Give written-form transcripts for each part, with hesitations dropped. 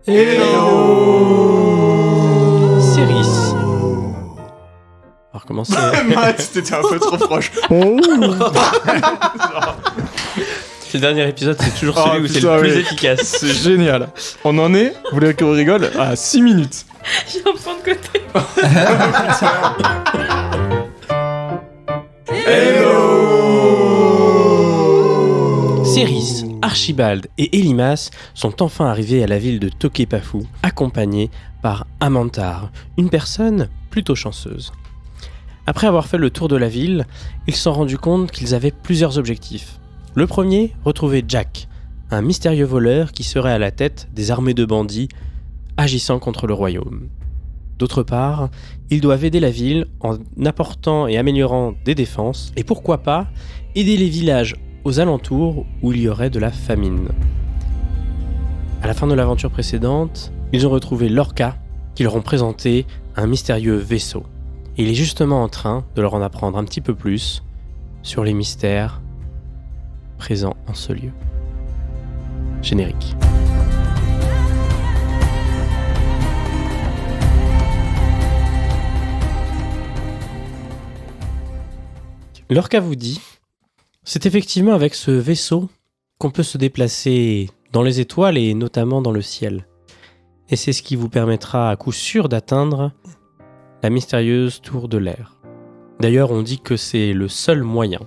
Hello. Céris. On va recommencer. Matt, t'étais un peu trop proche. Ce dernier épisode, c'est toujours celui où c'est le plus efficace. C'est génial. On en est, vous voulez qu'on rigole, à 6 minutes. J'ai un point de côté. Céris, Archibald et Elimas sont enfin arrivés à la ville de Tokepafu, accompagnés par Amantar, une personne plutôt chanceuse. Après avoir fait le tour de la ville, ils se sont rendus compte qu'ils avaient plusieurs objectifs. Le premier, retrouver Jack, un mystérieux voleur qui serait à la tête des armées de bandits agissant contre le royaume. D'autre part, ils doivent aider la ville en apportant et améliorant des défenses, et pourquoi pas, aider les villages aux alentours où il y aurait de la famine. À la fin de l'aventure précédente, ils ont retrouvé Lorca, qui leur ont présenté un mystérieux vaisseau. Et il est justement en train de leur en apprendre un petit peu plus sur les mystères présents en ce lieu. Générique. Lorca vous dit, c'est effectivement avec ce vaisseau qu'on peut se déplacer dans les étoiles et notamment dans le ciel. Et c'est ce qui vous permettra à coup sûr d'atteindre la mystérieuse tour de l'air. D'ailleurs, on dit que c'est le seul moyen.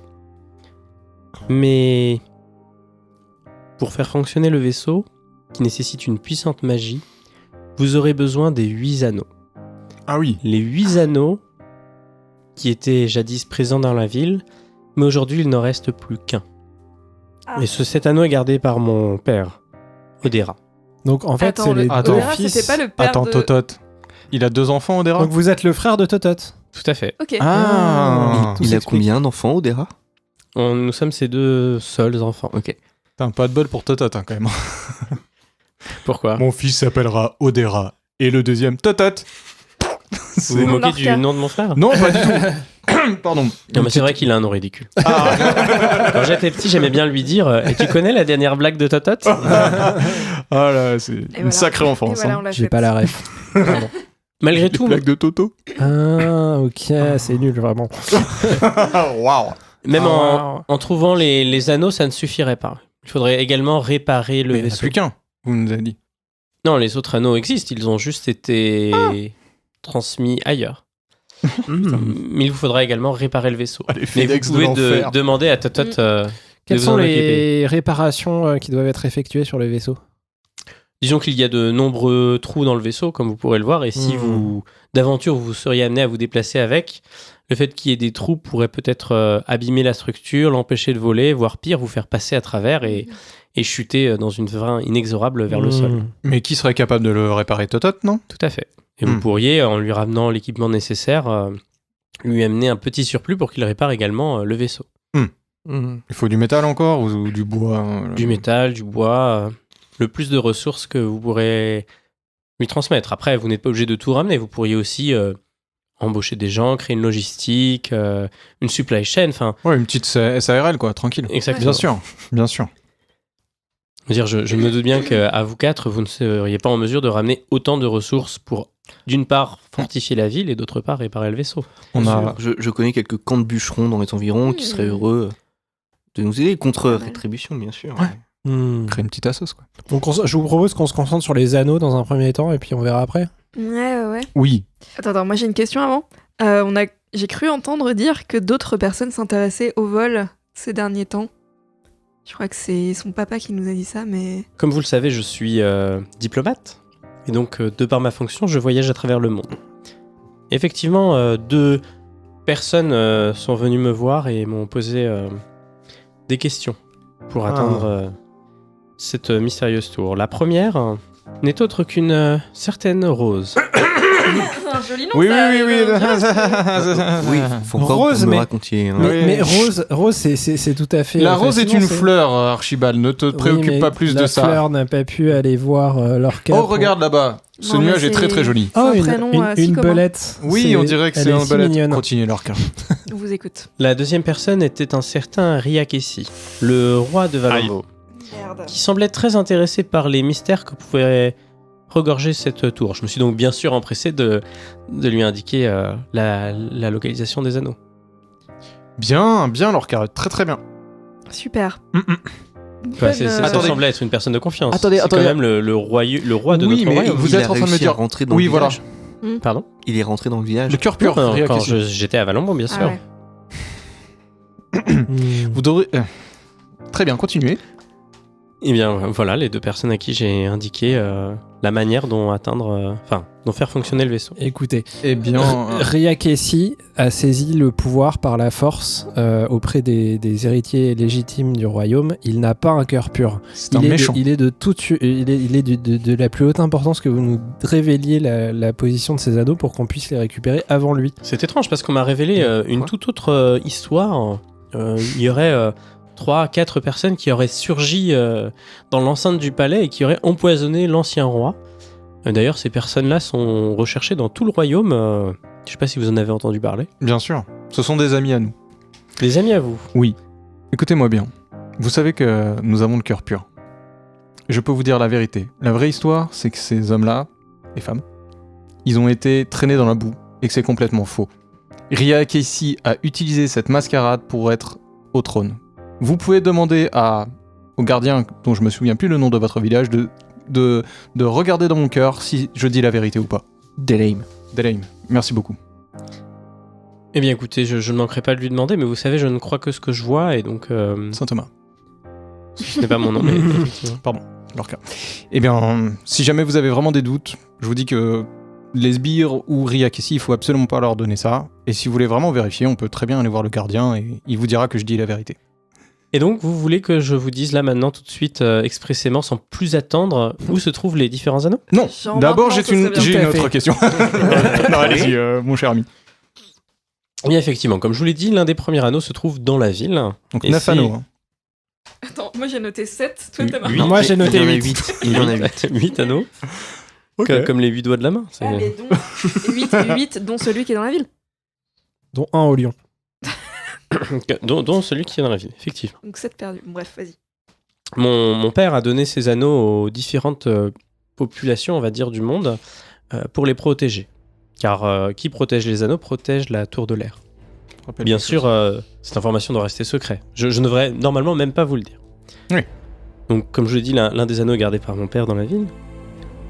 Mais pour faire fonctionner le vaisseau, qui nécessite une puissante magie, vous aurez besoin des 8 anneaux. Ah oui. Les 8 anneaux qui étaient jadis présents dans la ville, mais aujourd'hui il n'en reste plus qu'un. Ah. Et cet anneau est gardé par mon père, Odera. Donc en fait, Attends, c'est les le- deux Odera, fils. c'était pas le père Attends, de... Totot. Il a 2 enfants, Odera. Donc vous êtes le frère de Totot. Tout à fait. Ok. Ah. Tout Il a s'explique. combien d'enfants, Odera? Nous sommes ses 2 seuls enfants. Ok. T'as pas de bol pour Totot, hein, quand même. Pourquoi Mon fils s'appellera Odera. Et le deuxième, Totot. Vous vous moquez Lorca. du nom de mon frère? Non, pas du tout. Pardon. Non, mais c'est vrai qu'il a un nom ridicule. Ah. Quand j'étais petit, j'aimais bien lui dire et tu connais la dernière blague de Totot? Ah là, c'est une voilà. sacrée Et enfance. voilà, hein. on l'a J'ai fait. pas la ref. Malgré Les tout, blagues de Toto. Ah, ok, c'est nul vraiment. Waouh. même Ah. en trouvant les anneaux, ça ne suffirait pas. Il faudrait également réparer le Mais il n'y en a vaisseau. plus qu'un, vous nous avez dit. Non, les autres anneaux existent, ils ont juste été transmis ailleurs. Mais il vous faudra également réparer le vaisseau. Ah, les Mais vous FedEx de pouvez l'enfer. demander à Totot de Quelles vous sont en occuper. les réparations qui doivent être effectuées sur le vaisseau? Disons qu'il y a de nombreux trous dans le vaisseau, comme vous pourrez le voir, et si vous, d'aventure, vous seriez amené à vous déplacer avec, le fait qu'il y ait des trous pourrait peut-être abîmer la structure, l'empêcher de voler, voire pire, vous faire passer à travers et chuter dans une fin inexorable vers le sol. Mais qui serait capable de le réparer, Totot, non? Tout à fait. Et vous pourriez, en lui ramenant l'équipement nécessaire, lui amener un petit surplus pour qu'il répare également le vaisseau. Mhm. Il faut du métal encore ou du bois Du métal, du bois, le plus de ressources que vous pourrez lui transmettre. Après, vous n'êtes pas obligé de tout ramener. Vous pourriez aussi embaucher des gens, créer une logistique, une supply chain, enfin... Ouais, une petite SARL, quoi, tranquille. Exactement. Bien sûr, bien sûr. Je veux dire, je me doute bien qu'à vous quatre, vous ne seriez pas en mesure de ramener autant de ressources pour, d'une part, fortifier la ville et d'autre part, réparer le vaisseau. On a... Je connais quelques camps de bûcherons dans les environs qui seraient heureux de nous aider contre rétribution, bien sûr. Ouais. Mhm. créer une petite assos, quoi. Donc je vous propose qu'on se concentre sur les anneaux dans un premier temps et puis on verra après. Ouais. Oui. Attends, moi j'ai une question avant. J'ai cru entendre dire que d'autres personnes s'intéressaient au vol ces derniers temps. Je crois que c'est son papa qui nous a dit ça, mais... Comme vous le savez, je suis diplomate. Et donc, de par ma fonction, je voyage à travers le monde. Effectivement, 2 personnes sont venues me voir et m'ont posé des questions pour atteindre cette mystérieuse tour. La première n'est autre qu'une certaine Rose. C'est un joli nom, Oui, ça, oui, oui, oui. Oui, faut encore Rose, que vous me mais- racontiez. hein. Mais Rose, c'est tout à fait. La rose est fascinant, une c'est- fleur, Archibald. Ne te Oui, préoccupe mais pas plus la de ça. fleur n'a pas pu aller voir leur cas. Oh, regarde là-bas. Ce Non, mais nuage est très c'est- très joli. Oh, un une, prénom, une, si une commun. belette. Oui, on dirait que elle c'est est un si balade. mignonne. Continuez leur cas. On vous écoute. La deuxième personne était un certain Riakessi, le roi de Valombo, Merde. qui semblait très intéressé par les mystères que pouvait regorger cette tour. Je me suis donc bien sûr empressé de lui indiquer la localisation des anneaux. Bien, Lorca, très très bien. Super. Quoi, ça Attendez. semblait être une personne de confiance. Attendez, c'est attendez. quand même le roi de Oui, notre mais royaume. vous êtes en train de me dire- rentrer dans Oui, le voilà. village. Pardon. Il est rentré dans le village. Le cœur pur, Non, Ria quand Kessi. j'étais à Valombo, bien sûr. Ah ouais. Vous devrez... Très bien, continuez. Eh bien, voilà, les deux personnes à qui j'ai indiqué la manière dont dont faire fonctionner le vaisseau. Écoutez, Eh bien... Ria Kessi a saisi le pouvoir par la force auprès des héritiers légitimes du royaume. Il n'a pas un cœur pur. c'est un méchant. Il est de la plus haute importance que vous nous révéliez la position de ces anneaux pour qu'on puisse les récupérer avant lui. C'est étrange parce qu'on m'a révélé une toute autre histoire. Il y aurait 3-4 personnes qui auraient surgi dans l'enceinte du palais et qui auraient empoisonné l'ancien roi. D'ailleurs, ces personnes-là sont recherchées dans tout le royaume. Je sais pas si vous en avez entendu parler. Bien sûr. Ce sont des amis à nous. Des amis à vous. Oui. Écoutez-moi bien. Vous savez que nous avons le cœur pur. Je peux vous dire la vérité. La vraie histoire, c'est que ces hommes-là, et femmes, ils ont été traînés dans la boue et que c'est complètement faux. Ria Kessi a utilisé cette mascarade pour être au trône. Vous pouvez demander au gardien, dont je me souviens plus le nom de votre village, de regarder dans mon cœur si je dis la vérité ou pas. Delaim. Delaim, merci beaucoup. Eh bien, écoutez, je ne manquerai pas de lui demander, mais vous savez, je ne crois que ce que je vois, et donc Saint Thomas. ce n'est pas mon nom, mais effectivement. Pardon, Lorca. Eh bien, si jamais vous avez vraiment des doutes, je vous dis que les sbires ou Ria Kessi, il faut absolument pas leur donner ça. Et si vous voulez vraiment vérifier, on peut très bien aller voir le gardien et il vous dira que je dis la vérité. Et donc, vous voulez que je vous dise là maintenant, tout de suite, expressément, sans plus attendre, où se trouvent les différents anneaux? Non, Genre d'abord maintenant, j'ai ça serait une bien. Tout à autre fait. question. Non, allez-y, mon cher ami. Eh bien, effectivement, comme je vous l'ai dit, l'un des premiers anneaux se trouve dans la ville. Donc Et 9 c'est- anneaux. Hein. Attends, moi j'ai noté 7, toi t'as Oui. marqué. Moi, j'ai noté Il y en a 8. 8. Il y en a 8. 8 anneaux, comme les 8 doigts de la main. C'est- Ah, mais dont 8 dont celui qui est dans la ville. Dont un au lion. dont celui qui est dans la ville, effectivement. Donc 7 perdus. Bref, vas-y. Mon père a donné ces anneaux aux différentes populations, on va dire, du monde, pour les protéger. Car qui protège les anneaux protège la tour de l'air. Bien sûr, cette information doit rester secret. Je ne devrais normalement même pas vous le dire. Oui. Donc, comme je l'ai dit, l'un des anneaux est gardé par mon père dans la ville.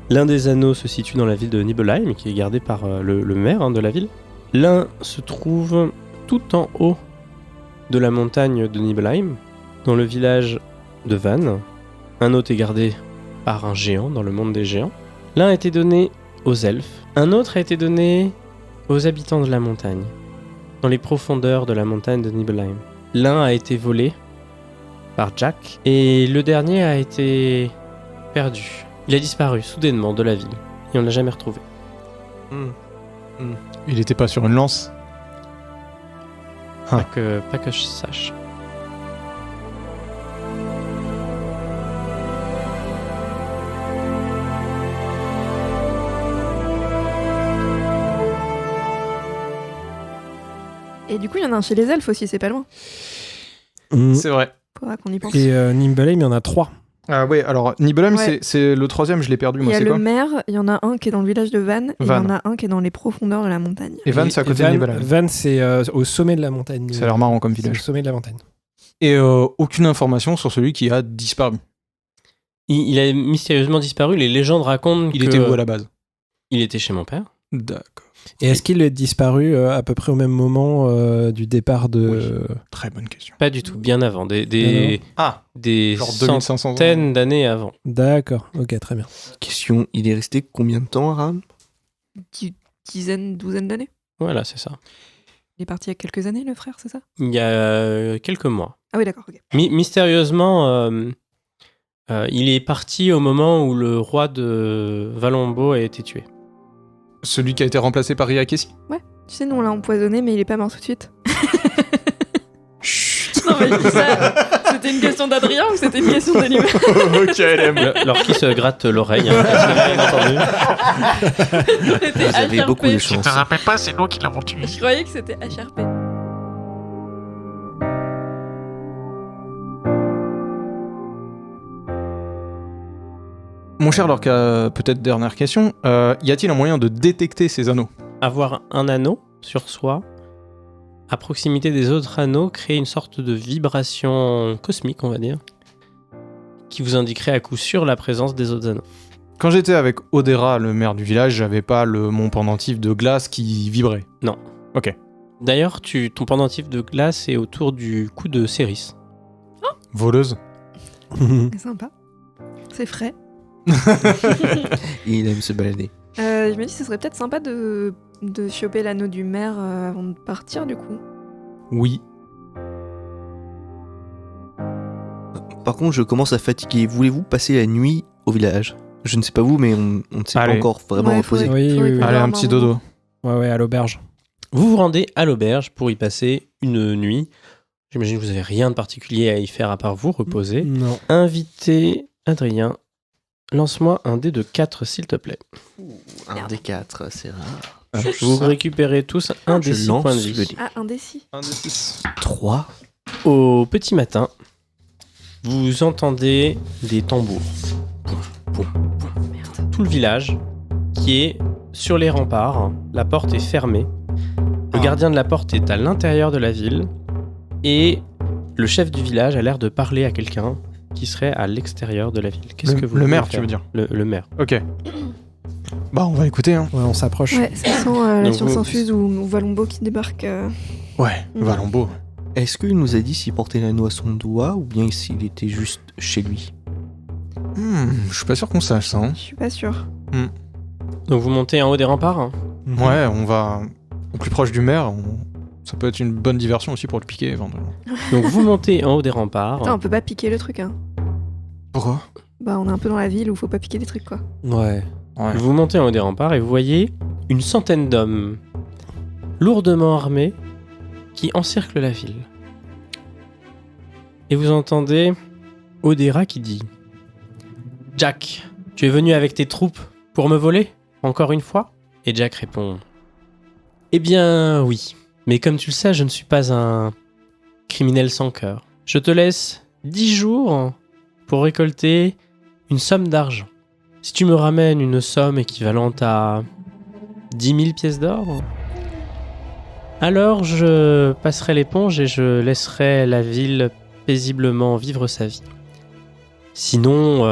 L'un des anneaux se situe dans la ville de Nibelheim, qui est gardé par le maire de la ville. L'un se trouve tout en haut de la montagne de Nibelheim, dans le village de Van. Un autre est gardé par un géant dans le monde des géants. L'un a été donné aux elfes. Un autre a été donné aux habitants de la montagne, dans les profondeurs de la montagne de Nibelheim. L'un a été volé par Jack, et le dernier a été perdu. Il a disparu soudainement de la ville, et on ne l'a jamais retrouvé. Il était pas sur une lance. Ah. Pas que je sache. Et du coup, il y en a un chez les elfes aussi, c'est pas loin. C'est vrai. Faudra qu'on y pense. Et Nibelheim, il y en a 3. Ah ouais, alors Nibelheim, Ouais. c'est le troisième, je l'ai perdu, Il y moi, a c'est le quoi maire, il y en a un qui est dans le village de Van, et il y Van. en a un qui est dans les profondeurs de la montagne. Et Van, c'est à côté de Nibelheim. Van, c'est au sommet de la montagne. Ça a l'air marrant comme C'est au village. sommet de la montagne. Et aucune information sur celui qui a disparu. Il a mystérieusement disparu. Les légendes racontent Il que était où à la base il était chez mon père. D'accord. Et est-ce qu'il est disparu à peu près au même moment du départ de... Très bonne question. Pas du tout, bien avant. Des Ah, des genre 2500 ans. centaines d'années avant. D'accord, ok, très bien. Question, il est resté combien de temps, Aram? Dizaine, douzaine d'années. Voilà, c'est ça. Il est parti il y a quelques années, le frère, c'est ça? Il y a quelques mois. Ah oui, d'accord, ok. Mystérieusement, il est parti au moment où le roi de Valombo a été tué. Celui qui a été remplacé par Ria Kessi. Tu sais, nous on l'a empoisonné, mais il est pas mort tout de suite. Chut. Non, mais je dis ça, c'était une question d'Adrien ou c'était une question d'Anima? Ok, LM. Alors qui se gratte l'oreille. Hein, bien entendu. Vous avez beaucoup de chance. rappelles pas, c'est nous qui l'avons tué. Je croyais que c'était HRP. Mon cher Lorca, peut-être dernière question. Y a-t-il un moyen de détecter ces anneaux ? Avoir un anneau sur soi, à proximité des autres anneaux, crée une sorte de vibration cosmique, on va dire, qui vous indiquerait à coup sûr la présence des autres anneaux. Quand j'étais avec Odera, le maire du village, j'avais pas mon pendentif de glace qui vibrait. Non. Ok. D'ailleurs, ton pendentif de glace est autour du cou de Céris. Voleuse. C'est sympa. C'est frais. Il aime se balader. Je me dis, ce serait peut-être sympa de choper l'anneau du maire avant de partir, du coup. Oui. Par contre, je commence à fatiguer. Voulez-vous passer la nuit au village ? Je ne sais pas vous, mais on ne s'est pas Allez. encore vraiment Ouais, reposé. faudrait- Oui, faudrait oui, qu'on oui. Allez, un dorme petit un dodo. moment. Ouais, à l'auberge. Vous vous rendez à l'auberge pour y passer une nuit. J'imagine que vous n'avez rien de particulier à y faire à part vous reposer. Non. Invitez Adrien. Lance-moi un dé de 4, s'il te plaît. Un des 4, c'est rare. Vous récupérez tous un des 6 lance points de le vie. dé. Ah, indécis. 3. Au petit matin, vous entendez des tambours. Merde. Tout le village qui est sur les remparts. La porte est fermée. Le gardien de la porte est à l'intérieur de la ville. Et le chef du village a l'air de parler à quelqu'un qui serait à l'extérieur de la ville. Qu'est-ce que vous Le voulez maire, faire tu veux dire ? Le maire. Ok. Bah, on va écouter, hein. Ouais, on s'approche. Ouais, ça sent la Donc science vous- infuse ou Valombo qui débarque. Ouais, Valambo. Est-ce qu'il nous a dit s'il portait l'anneau à son doigt ou bien s'il était juste chez lui ? Je suis pas sûr qu'on sache ça. Hein. Je suis pas sûre. Donc vous montez en haut des remparts. Hein. Ouais, on va au plus proche du maire. Ça peut être une bonne diversion aussi pour le piquer éventuellement. Donc vous montez en haut des remparts. Attends, on peut pas piquer le truc, hein. Pourquoi ? Bah, on est un peu dans la ville où faut pas piquer des trucs, quoi. Ouais. Ouais. Vous montez en haut des remparts et vous voyez une centaine d'hommes lourdement armés qui encerclent la ville. Et vous entendez Odera qui dit « Jack, tu es venu avec tes troupes pour me voler, encore une fois ?» Et Jack répond « Eh bien, oui. Mais comme tu le sais, je ne suis pas un criminel sans cœur. Je te laisse 10 jours pour récolter une somme d'argent. Si tu me ramènes une somme équivalente à 10 000 pièces d'or, alors je passerai l'éponge et je laisserai la ville paisiblement vivre sa vie. Sinon,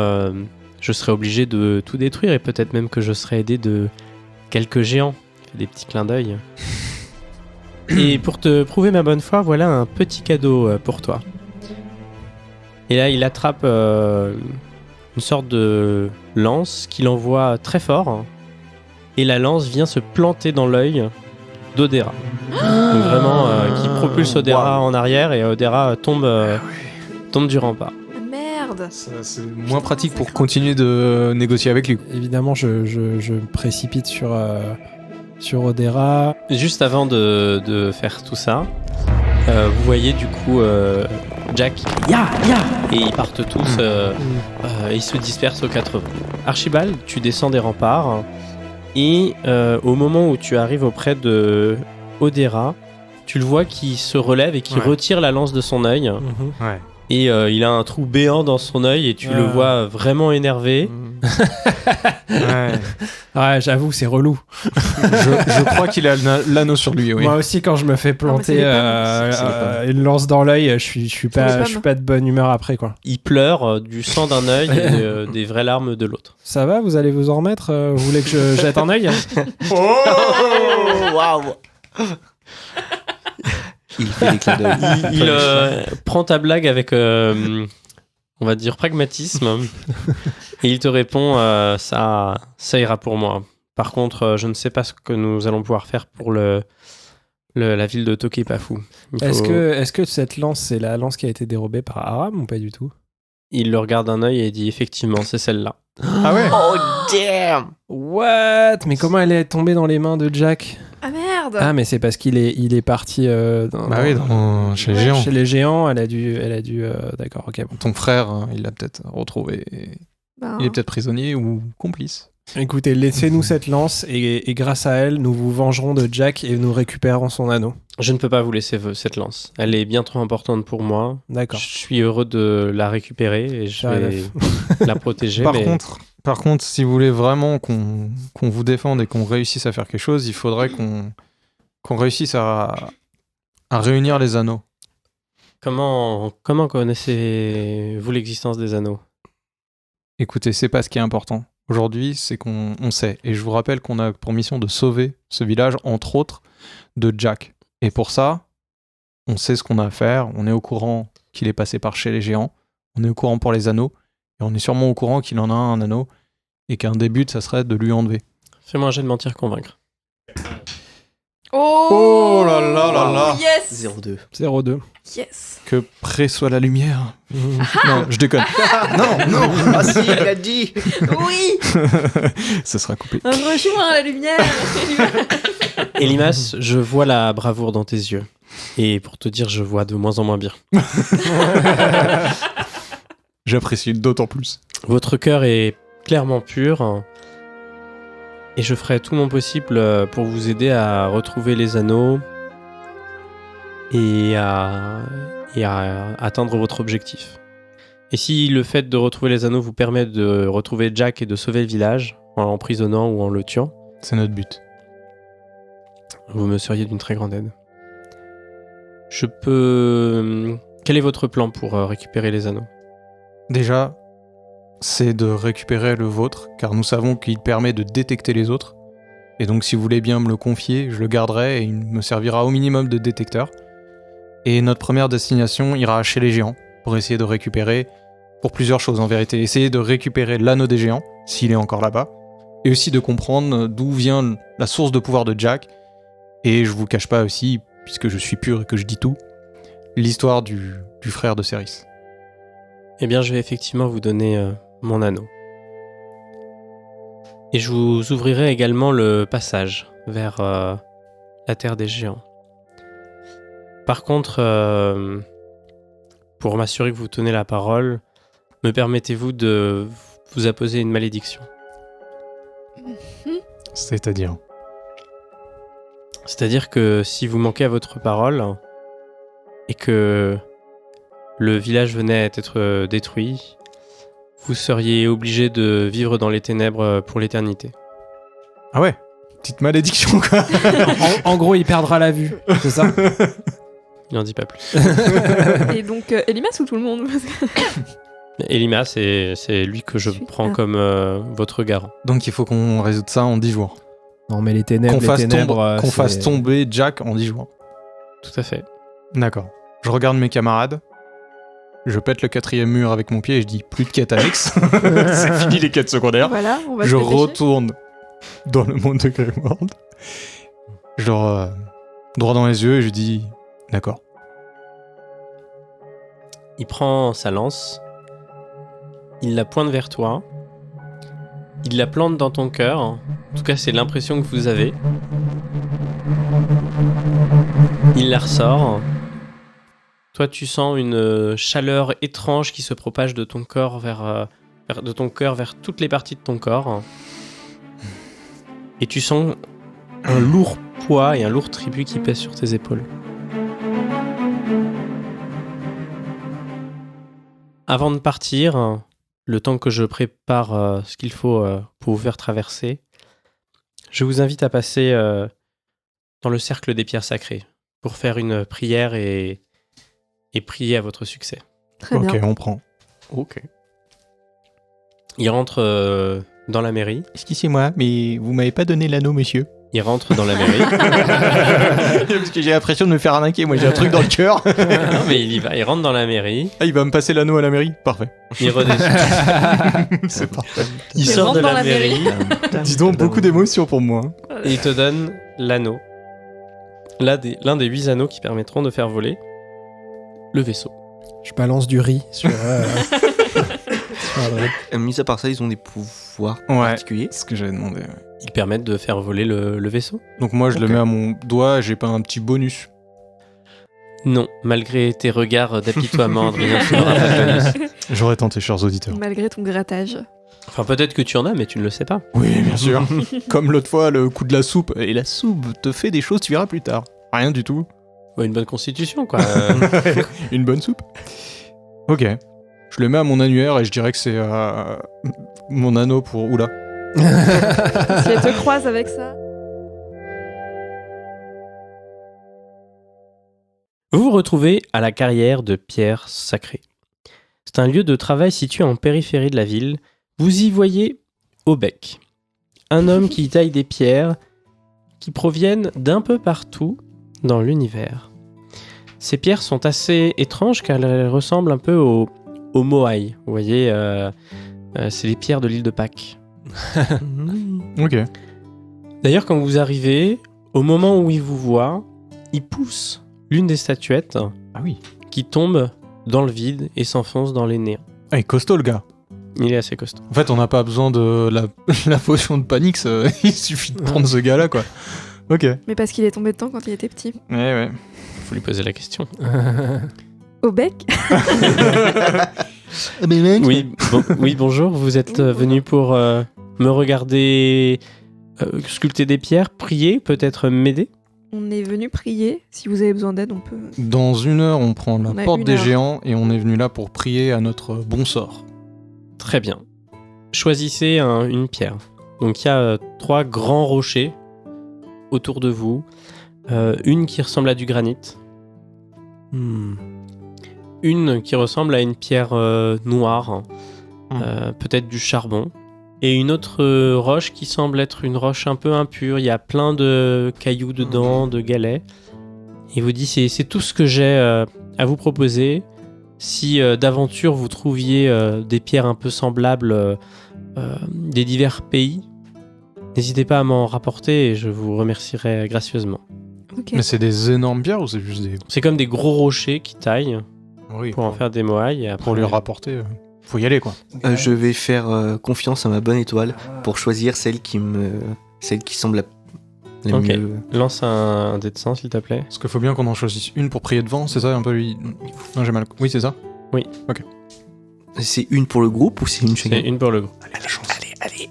je serai obligé de tout détruire et peut-être même que je serai aidé de quelques géants. Il fait des petits clins d'œil. Et pour te prouver ma bonne foi, voilà un petit cadeau pour toi. Et là, il attrape une sorte de lance qu'il envoie très fort. Et la lance vient se planter dans l'œil d'Odera. Donc vraiment, qui propulse Odera en arrière et Odera tombe du rempart. Ah, merde. C'est moins pratique pour continuer de négocier avec lui. Évidemment, je me précipite sur Odera. Juste avant de faire tout ça, vous voyez du coup Jack qui crie, Ya, ya et ils partent tous, ils se dispersent aux 4 vents. Archibald, tu descends des remparts et au moment où tu arrives auprès de Odera, tu le vois qui se relève et qui Ouais. retire la lance de son œil Ouais. et il a un trou béant dans son œil et tu le vois vraiment énervé. Ouais. Ouais, j'avoue, c'est relou. je crois qu'il a l'anneau sur lui, oui. Moi aussi, quand je me fais c'est planter les pommes. C'est les pommes. une lance dans l'œil, je suis les pas pommes. de bonne humeur après, quoi. Il pleure du sang d'un œil et des vraies larmes de l'autre. Ça va, vous allez vous en remettre Vous voulez que je jette un œil Oh, waouh. Il fait des clins d'œil. Il prend ta blague avec, on va dire, pragmatisme. Et il te répond, ça ira pour moi. Par contre, je ne sais pas ce que nous allons pouvoir faire pour la ville de Tokepafu. Est-ce que cette lance, c'est la lance qui a été dérobée par Aram ou pas du tout? Il le regarde d'un œil et dit, effectivement, c'est celle-là. Ah ouais. Oh damn. What? Mais comment elle est tombée dans les mains de Jack? Ah, merde. Ah, mais c'est parce qu'il est parti Bah oui, chez les Ouais. géants. chez les géants. Elle a dû. D'accord, ok. Bon. Ton frère, il l'a peut-être retrouvé. Ben, Il est peut-être prisonnier ou complice. Écoutez, laissez-nous cette lance et grâce à elle, nous vous vengerons de Jack et nous récupérerons son anneau. Je ne peux pas vous laisser cette lance. Elle est bien trop importante pour moi. D'accord. Je suis heureux de la récupérer et je Fair vais la protéger. Par mais contre, Par contre, si vous voulez vraiment qu'on vous défende et qu'on réussisse à faire quelque chose, il faudrait qu'on réussisse à réunir les anneaux. Comment connaissez-vous l'existence des anneaux? Écoutez, c'est pas ce qui est important. Aujourd'hui, c'est qu'on sait. Et je vous rappelle qu'on a pour mission de sauver ce village, entre autres, de Jack. Et pour ça, on sait ce qu'on a à faire. On est au courant qu'il est passé par chez les géants. On est au courant pour les anneaux. Et on est sûrement au courant qu'il en a un anneau. Et qu'un des buts, ça serait de lui enlever. Fais-moi un jet de mentir convaincre. Oh là là là là. Yes 0-2. 0-2. Yes Que près soit la lumière. Non, je déconne. Non. Ah si, il a dit. Oui Ça sera coupé. Rejoins la lumière Elimas, je vois la bravoure dans tes yeux. Et pour te dire, je vois de moins en moins bien. J'apprécie d'autant plus. Votre cœur est clairement pur. Et je ferai tout mon possible pour vous aider à retrouver les anneaux et à atteindre votre objectif. Et si le fait de retrouver les anneaux vous permet de retrouver Jack et de sauver le village en l'emprisonnant ou en le tuant, C'est notre but. vous me seriez d'une très grande aide. Je peux... Quel est votre plan pour récupérer les anneaux? Déjà, c'est de récupérer le vôtre, car nous savons qu'il permet de détecter les autres. Et donc si vous voulez bien me le confier, je le garderai et il me servira au minimum de détecteur. Et notre première destination ira chez les géants, pour essayer de récupérer, pour plusieurs choses en vérité. Essayer de récupérer l'anneau des géants, s'il est encore là-bas, et aussi de comprendre d'où vient la source de pouvoir de Jack. Et je vous cache pas aussi, puisque je suis pur et que je dis tout, l'histoire du frère de Céris. Eh bien, je vais effectivement vous donner mon anneau. Et je vous ouvrirai également le passage vers la terre des géants. Par contre, pour m'assurer que vous tenez la parole, me permettez-vous de vous apposer une malédiction? C'est-à-dire? C'est-à-dire que si vous manquez à votre parole et que le village venait à être détruit, vous seriez obligé de vivre dans les ténèbres pour l'éternité. Ah ouais, petite malédiction quoi. En gros, il perdra la vue, c'est ça? Il n'en dit pas plus. Et donc, Elimas ou tout le monde Elima, c'est lui que je Super. prends comme votre garant. Donc il faut qu'on résout ça en 10 jours. Non, mais les ténèbres, Qu'on fasse tomber Jack en 10 jours. Tout à fait. D'accord. Je regarde mes camarades. Je pète le 4e mur avec mon pied et je dis plus de quêtes annexes. C'est fini les quêtes secondaires. Voilà, on va se Je dépêcher. retourne dans le monde de Greyworld. Je leur droit dans les yeux et je dis d'accord. Il prend sa lance, il la pointe vers toi, il la plante dans ton cœur. En tout cas, c'est l'impression que vous avez. Il la ressort. Toi, tu sens une chaleur étrange qui se propage de ton corps vers toutes les parties de ton corps. Et tu sens un lourd poids et un lourd tribut qui pèse sur tes épaules. Avant de partir, le temps que je prépare ce qu'il faut pour vous faire traverser, je vous invite à passer dans le cercle des pierres sacrées pour faire une prière et prier à votre succès. Très Ok, bien. on prend. Ok. Il rentre dans la mairie. Excusez-moi, mais vous m'avez pas donné l'anneau, monsieur. Il rentre dans la mairie. Parce que j'ai l'impression de me faire arnaquer. Moi, j'ai un truc dans le cœur. Non, mais il y va. Il rentre dans la mairie. Ah, il va me passer l'anneau à la mairie. Parfait. Il redescend. C'est parfait. Il Il sort rentre de dans la la mairie. Dis donc, beaucoup d'émotions pour moi. Et il te donne l'anneau. L'un des 8 anneaux qui permettront de faire voler le vaisseau. Je balance du riz sur Adrien. Mis à part ça, ils ont des pouvoirs Ouais, particuliers. c'est ce que j'avais demandé. Ouais. Ils permettent de faire voler le vaisseau. Donc moi, je le Ok. mets à mon doigt. J'ai pas un petit bonus. Non, malgré tes regards d'apitoiement, Adrien, tu n'auras pas de bonus. J'aurais tenté, chers auditeurs. Malgré ton grattage. Enfin, peut-être que tu en as, mais tu ne le sais pas. Oui, bien sûr. Comme l'autre fois, le coup de la soupe. Et la soupe te fait des choses, tu verras plus tard. Rien du tout. Ouais, une bonne constitution, quoi. Une bonne soupe. Ok. Je le mets à mon annuaire et je dirais que c'est mon anneau pour... Oula. Si elle te croise avec ça. Vous vous retrouvez à la carrière de Pierre Sacré. C'est un lieu de travail situé en périphérie de la ville. Vous y voyez Aubec, un homme qui taille des pierres qui proviennent d'un peu partout dans l'univers. Ces pierres sont assez étranges car elles ressemblent un peu au moai. Vous voyez, c'est les pierres de l'île de Pâques. Ok. D'ailleurs, quand vous arrivez, au moment où il vous voit, il pousse l'une des statuettes Ah oui. qui tombe dans le vide et s'enfonce dans les néants. Ah, il est costaud le gars. Il est assez costaud. En fait, on n'a pas besoin de la potion de panique, il suffit de prendre ce gars-là, quoi. Ok. Mais parce qu'il est tombé dedans quand il était petit. Ouais. Faut lui poser la question. Au bec. Oui, bonjour. Vous êtes venu pour me regarder sculpter des pierres, prier, peut-être m'aider. On est venu prier. Si vous avez besoin d'aide, on peut. Dans 1 heure, on prend la On a porte 1 des heure. géants et on est venu là pour prier à notre bon sort. Très bien. Choisissez une pierre. Donc il y a 3 grands rochers autour de vous. Une qui ressemble à du granit. Une qui ressemble à une pierre noire. Peut-être du charbon. Et une autre roche qui semble être une roche un peu impure. Il y a plein de cailloux dedans, de galets. Et il vous dit, c'est tout ce que j'ai à vous proposer. Si d'aventure vous trouviez des pierres un peu semblables des divers pays, n'hésitez pas à m'en rapporter et je vous remercierai gracieusement. Ok. Mais c'est des énormes pierres ou c'est juste des... C'est comme des gros rochers qui taillent Oui, pour en faire des moailles. Et après, pour lui rapporter, faut y aller, quoi. Je vais faire confiance à ma bonne étoile pour choisir celle qui semble la Ok. mieux. Lance un dé de sang, s'il te plaît. Parce qu'il faut bien qu'on en choisisse une pour prier devant, c'est ça un peu lui... Non, j'ai mal... Oui, c'est ça. C'est une pour le groupe ou c'est une C'est chacun une pour le groupe. Allez.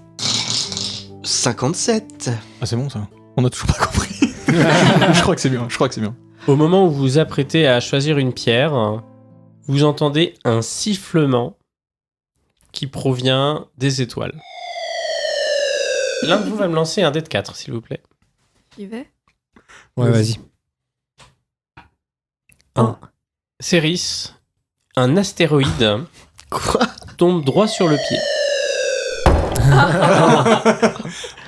57. Ah, c'est bon, ça. On a toujours pas compris. Je crois que c'est bien. Au moment où vous vous apprêtez à choisir une pierre, vous entendez un sifflement qui provient des étoiles. L'un de vous va me lancer un dé de 4, s'il vous plaît. J'y vais. Ouais, vas-y. Céris, un astéroïde Quoi? tombe droit sur le pied.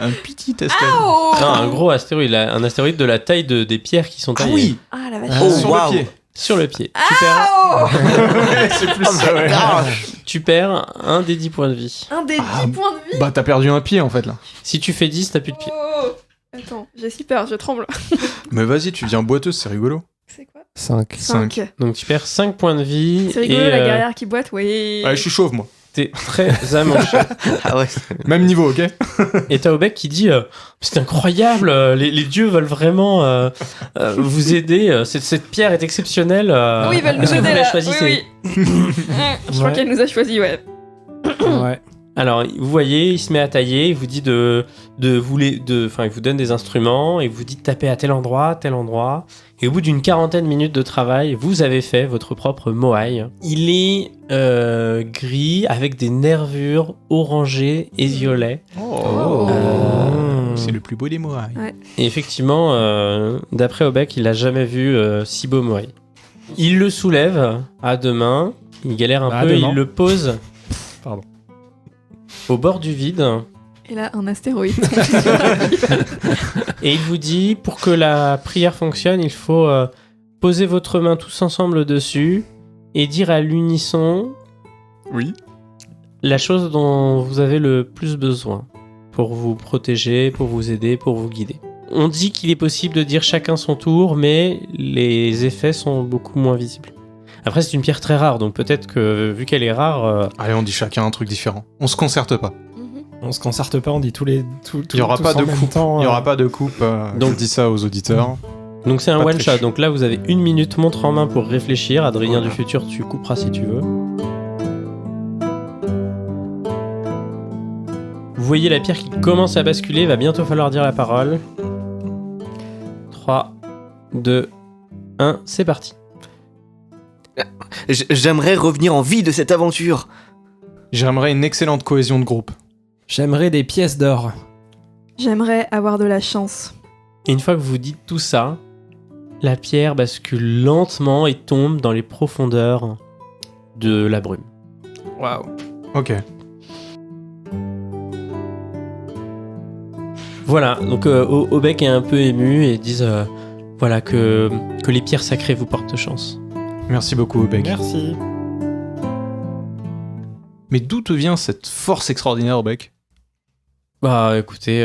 Un petit test. Oh Non, un gros astéroïde, un astéroïde de la taille des pierres qui sont Ah taillées. oui. Ah la vache. Ah, Oh, sur waouh. le pied. Sur le pied. Oh C'est plus ça, ouais. Tu perds un des 10 points de vie. Un des 10 points de vie. Bah, t'as perdu un pied, en fait, là. Si tu fais 10, t'as plus de pied. Oh. Attends, j'ai si peur, je tremble. Mais vas-y, tu deviens boiteuse, c'est rigolo. C'est quoi 5. 5. Donc tu perds 5 points de vie. C'est rigolo et la guerrière qui boite, oui. Ouais, je suis chauve, moi. t'es très amoché. Ah ouais. Même niveau, ok? Et t'as Aubec qui dit c'est incroyable, les dieux veulent vraiment vous aider, cette pierre est exceptionnelle. Oui, ils veulent nous est-ce que vous aider la là. choisissez Oui. Je crois Ouais. qu'elle nous a choisi, ouais. Ouais. Alors, vous voyez, il se met à tailler, il vous dit il vous donne des instruments, et vous dit de taper à tel endroit. Et au bout d'une 40aine de minutes de travail, vous avez fait votre propre moai. Il est gris, avec des nervures orangées et violet. Oh. C'est le plus beau des mois. Et effectivement, d'après Aubec, il n'a jamais vu si beau moai. Il le soulève à deux mains, il galère un À peu, deux il mains. le pose Pardon. au bord du vide. Et là, un astéroïde. Et il vous dit, pour que la prière fonctionne, il faut poser votre main tous ensemble dessus et dire à l'unisson Oui. la chose dont vous avez le plus besoin pour vous protéger, pour vous aider, pour vous guider. On dit qu'il est possible de dire chacun son tour, mais les effets sont beaucoup moins visibles. Après, c'est une pierre très rare, donc peut-être que, vu qu'elle est rare, Allez, on dit chacun un truc différent. On se concerte pas. Mhm. On se concerte pas, on dit Il y aura pas de coupe. Il y aura pas de coupe. Donc- je dis ça aux auditeurs. donc c'est un Pas de one shot. triche. Donc là, vous avez 1 minute montre en main pour réfléchir. Adrien du futur, tu couperas si tu veux. Vous voyez la pierre qui commence à basculer, va bientôt falloir dire la parole. 3, 2, 1, c'est parti. J'aimerais revenir en vie de cette aventure. J'aimerais une excellente cohésion de groupe. J'aimerais des pièces d'or. J'aimerais avoir de la chance. Et une fois que vous dites tout ça, la pierre bascule lentement et tombe dans les profondeurs de la brume. Waouh. Ok. Voilà, donc Obec est un peu ému et disent voilà que les pierres sacrées vous portent chance. Merci beaucoup, Obec. Merci. Mais d'où te vient cette force extraordinaire, Obec? Bah écoutez,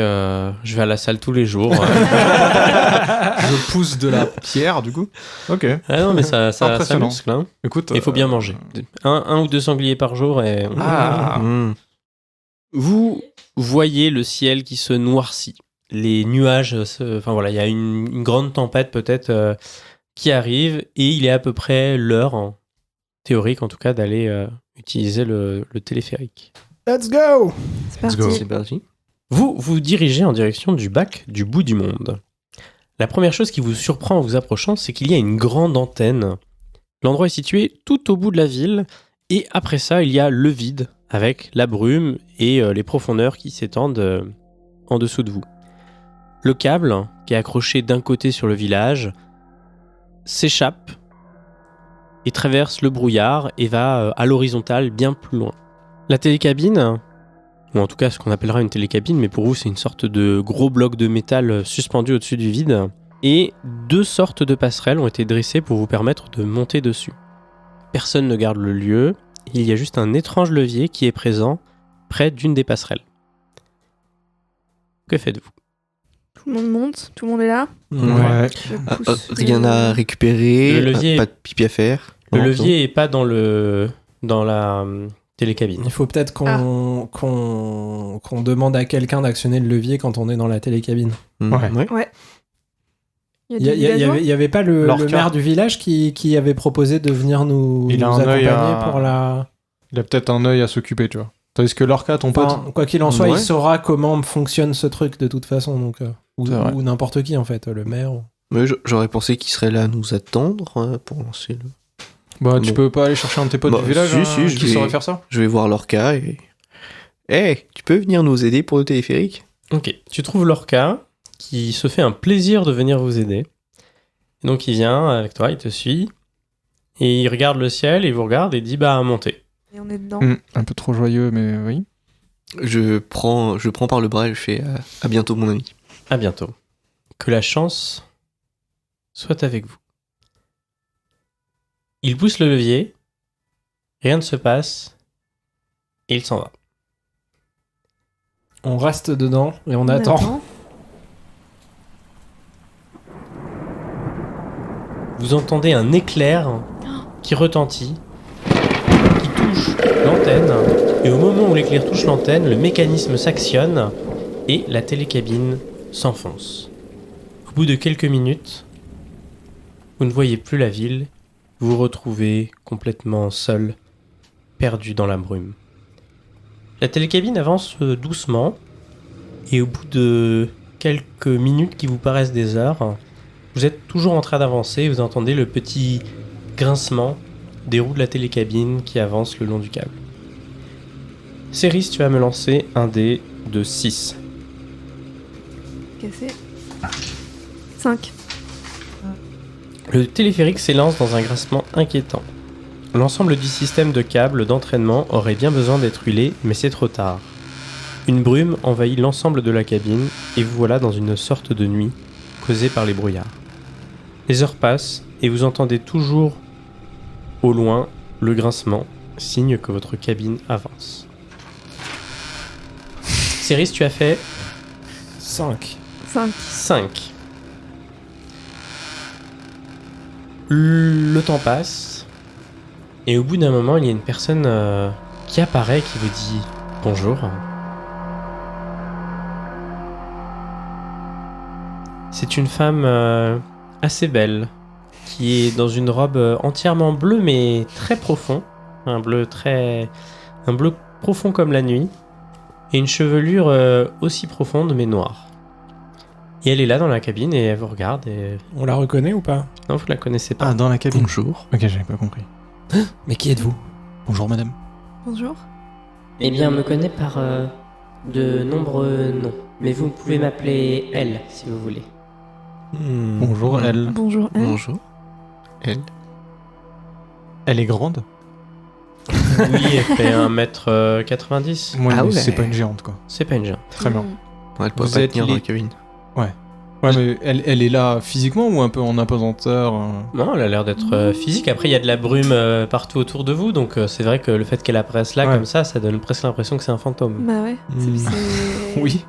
je vais à la salle tous les jours. Je pousse de la pierre, du coup. Ok. Ah non, mais ça Impressionnant. muscle, hein. Écoute. Il faut bien manger. Un ou deux sangliers par jour et... Ah. Vous voyez le ciel qui se noircit. Les nuages, enfin voilà, il y a une grande tempête peut-être qui arrive et il est à peu près l'heure, en théorique en tout cas, d'aller utiliser le téléphérique. Let's go! C'est Let's parti. go. C'est parti. Vous vous dirigez en direction du bac du bout du monde. La première chose qui vous surprend en vous approchant, c'est qu'il y a une grande antenne. L'endroit est situé tout au bout de la ville et après ça, il y a le vide avec la brume et les profondeurs qui s'étendent en dessous de vous. Le câble, qui est accroché d'un côté sur le village, s'échappe et traverse le brouillard et va à l'horizontale bien plus loin. La télécabine, ou en tout cas ce qu'on appellera une télécabine, mais pour vous c'est une sorte de gros bloc de métal suspendu au-dessus du vide, et 2 sortes de passerelles ont été dressées pour vous permettre de monter dessus. Personne ne garde le lieu, il y a juste un étrange levier qui est présent près d'une des passerelles. Que faites-vous ? Tout le monde monte, tout le monde est là. Ouais. Je pousse Rien à récupérer, Le levier- pas de pipi à faire. Le Non, levier est pas dans la télécabine. Il faut peut-être qu'on demande à quelqu'un d'actionner le levier quand on est dans la télécabine. non. Ouais. Il y a du villageois. Il y avait pas le Lorca. maire du village qui avait proposé de venir nous Il a nous un œil accompagner à- pour la... Il a peut-être un œil à s'occuper, tu vois. Tandis que Lorca, ton pote. Enfin, quoi qu'il en soit, Ouais. il saura comment fonctionne ce truc de toute façon. Donc, ou C'est vrai. ou n'importe qui en fait, le maire. Mais j'aurais pensé qu'il serait là à nous attendre pour lancer le... Bah, tu Bon. peux pas aller chercher un de tes potes Bah, du village si, je qui vais- saurait faire ça? Je vais voir Lorca et... Tu peux venir nous aider pour le téléphérique? Ok, tu trouves Lorca qui se fait un plaisir de venir vous aider. Et donc il vient avec toi, il te suit, et il regarde le ciel, il vous regarde et dit bah montez. Et on est dedans. Un peu trop joyeux, mais oui. Je prends par le bras et je fais à bientôt mon ami. À bientôt. Que la chance soit avec vous. Il pousse le levier, rien ne se passe, et il s'en va. On reste dedans et on attend. Vous entendez un éclair qui retentit, qui touche l'antenne, et au moment où l'éclair touche l'antenne, le mécanisme s'actionne et la télécabine s'enfonce. Au bout de quelques minutes, vous ne voyez plus la ville, vous vous retrouvez complètement seul, perdu dans la brume. La télécabine avance doucement, et au bout de quelques minutes qui vous paraissent des heures, vous êtes toujours en train d'avancer, vous entendez le petit grincement des roues de la télécabine qui avancent le long du câble. Céris, tu vas me lancer un dé de 6. Cassé. 5. Le téléphérique s'élance dans un grincement inquiétant. L'ensemble du système de câbles d'entraînement aurait bien besoin d'être huilé, mais c'est trop tard. Une brume envahit l'ensemble de la cabine et vous voilà dans une sorte de nuit causée par les brouillards. Les heures passent et vous entendez toujours au loin le grincement, signe que votre cabine avance. Céris, tu as fait 5. 5. 5. Le temps passe et au bout d'un moment, il y a une personne qui apparaît, qui vous dit bonjour. C'est une femme assez belle qui est dans une robe entièrement bleue mais très profond, un bleu profond comme la nuit et une chevelure aussi profonde mais noire. Et elle est là dans la cabine et elle vous regarde et... On la reconnaît ou pas? Non, vous la connaissez pas. Ah, dans la cabine. Bonjour. Ok, j'avais pas compris. Mais qui êtes-vous? Bonjour madame. Bonjour. Eh bien, on me connaît par de nombreux noms. Mais vous pouvez m'appeler Elle, si vous voulez. Bonjour elle. Bonjour. Anne. Bonjour. Elle. Elle est grande? Oui, elle fait 1m90. Ouais, Ah mais ouais. c'est pas une géante quoi. C'est pas une géante. Très bien. Elle pourrait Vous pas êtes tenir dans les- la cabine. Ouais, mais elle est là physiquement ou un peu en apesanteur Non, elle a l'air d'être physique. Après, il y a de la brume partout autour de vous, donc c'est vrai que le fait qu'elle apparaisse là Ouais. comme ça donne presque l'impression que c'est un fantôme. Bah ouais. C'est- Oui.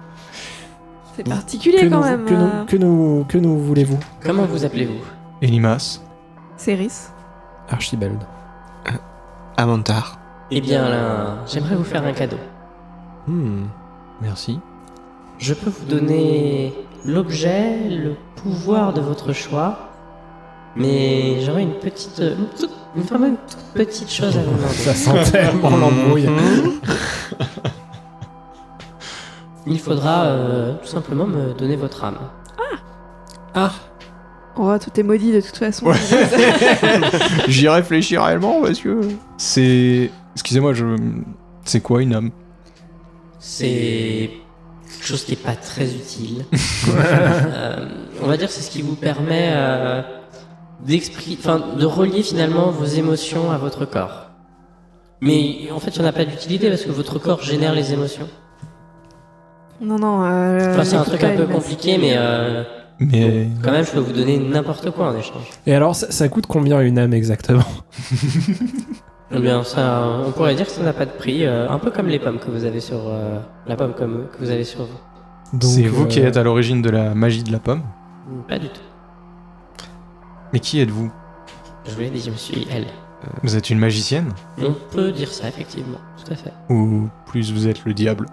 C'est particulier quand même. Que nous voulez-vous? Comment vous appelez-vous? Elimas. C'est Rhys. Archibald. Amantar. Eh bien là, j'aimerais vous faire un cadeau. Merci. Je peux vous donner l'objet, le pouvoir de votre choix, mais j'aurais une vraiment une toute petite chose à vous demander. Ça sent tellement l'embrouille. Il faudra tout simplement me donner votre âme. Ah, Oh, tout est maudit de toute façon. J'y réfléchis réellement, monsieur. C'est... Excusez-moi, c'est quoi une âme? C'est quelque chose qui n'est pas très utile. On va dire que c'est ce qui vous permet de relier finalement vos émotions à votre corps. Mais en fait, il n'y en a pas d'utilité parce que votre corps génère les émotions. Non, non. C'est un truc un peu Elimas. compliqué, mais Mais... quand même, je peux vous donner n'importe quoi en échange. et alors ça coûte combien une âme exactement? Eh bien, ça, on pourrait dire que ça n'a pas de prix, un peu comme les pommes que vous avez sur la pomme que vous avez sur vous. Donc, c'est vous qui êtes à l'origine de la magie de la pomme? Pas du tout. Mais qui êtes-vous? Je vous l'ai dit, je me suis Elle. Vous êtes une magicienne? On peut dire ça, effectivement, tout à fait. Ou plus vous êtes le diable?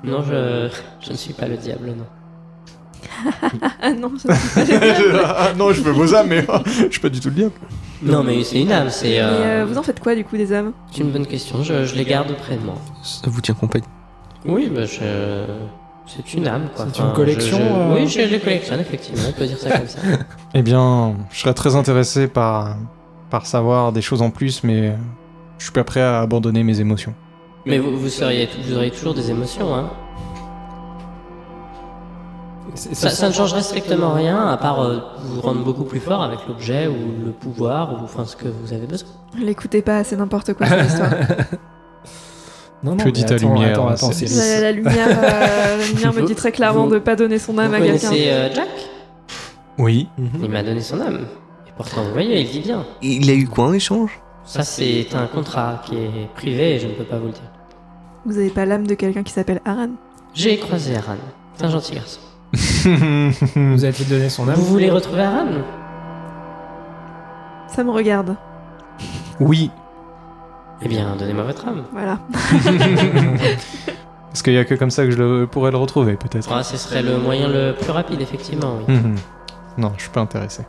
Non, je ne suis pas le diable, non. Ah non, je sais pas. Ah non, je veux vos âmes, mais je suis pas du tout le diable. Non, mais c'est une âme, c'est Mais vous en faites quoi du coup des âmes? c'est une bonne question, je les garde près de moi. Ça vous tient compagnie. Oui, bah c'est une âme, quoi. C'est une collection, Oui, je les collectionne, effectivement, on peut dire ça comme ça. Eh bien, je serais très intéressé par savoir des choses en plus, mais je suis pas prêt à abandonner mes émotions. Mais vous auriez toujours des émotions, hein. Ça ne changerait strictement rien, à part vous rendre beaucoup plus fort avec l'objet ou le pouvoir, ou enfin ce que vous avez besoin. L'écoutez pas, c'est n'importe quoi cette histoire. Non, Que mais dit ta attends, lumière, Attends, c'est- c'est La lumière me dit très clairement Vous- de pas donner son âme Vous à quelqu'un. connaissez Jack? Oui. Il m'a donné son âme. Et pourtant, vous voyez, il dit bien. Il a eu quoi en échange? Ça, c'est un contrat qui est privé et je ne peux pas vous le dire. Vous avez pas l'âme de quelqu'un qui s'appelle Aran? J'ai croisé Aran. C'est un gentil garçon. Vous avez donné son âme? Vous voulez retrouver Aran? Ça me regarde. Oui. Eh bien, donnez-moi votre âme. Voilà. Parce qu'il y a que comme ça que je pourrais le retrouver, peut-être. Ah, ce serait le moyen le plus rapide, effectivement. Oui. Mhm. Non, je suis pas intéressé.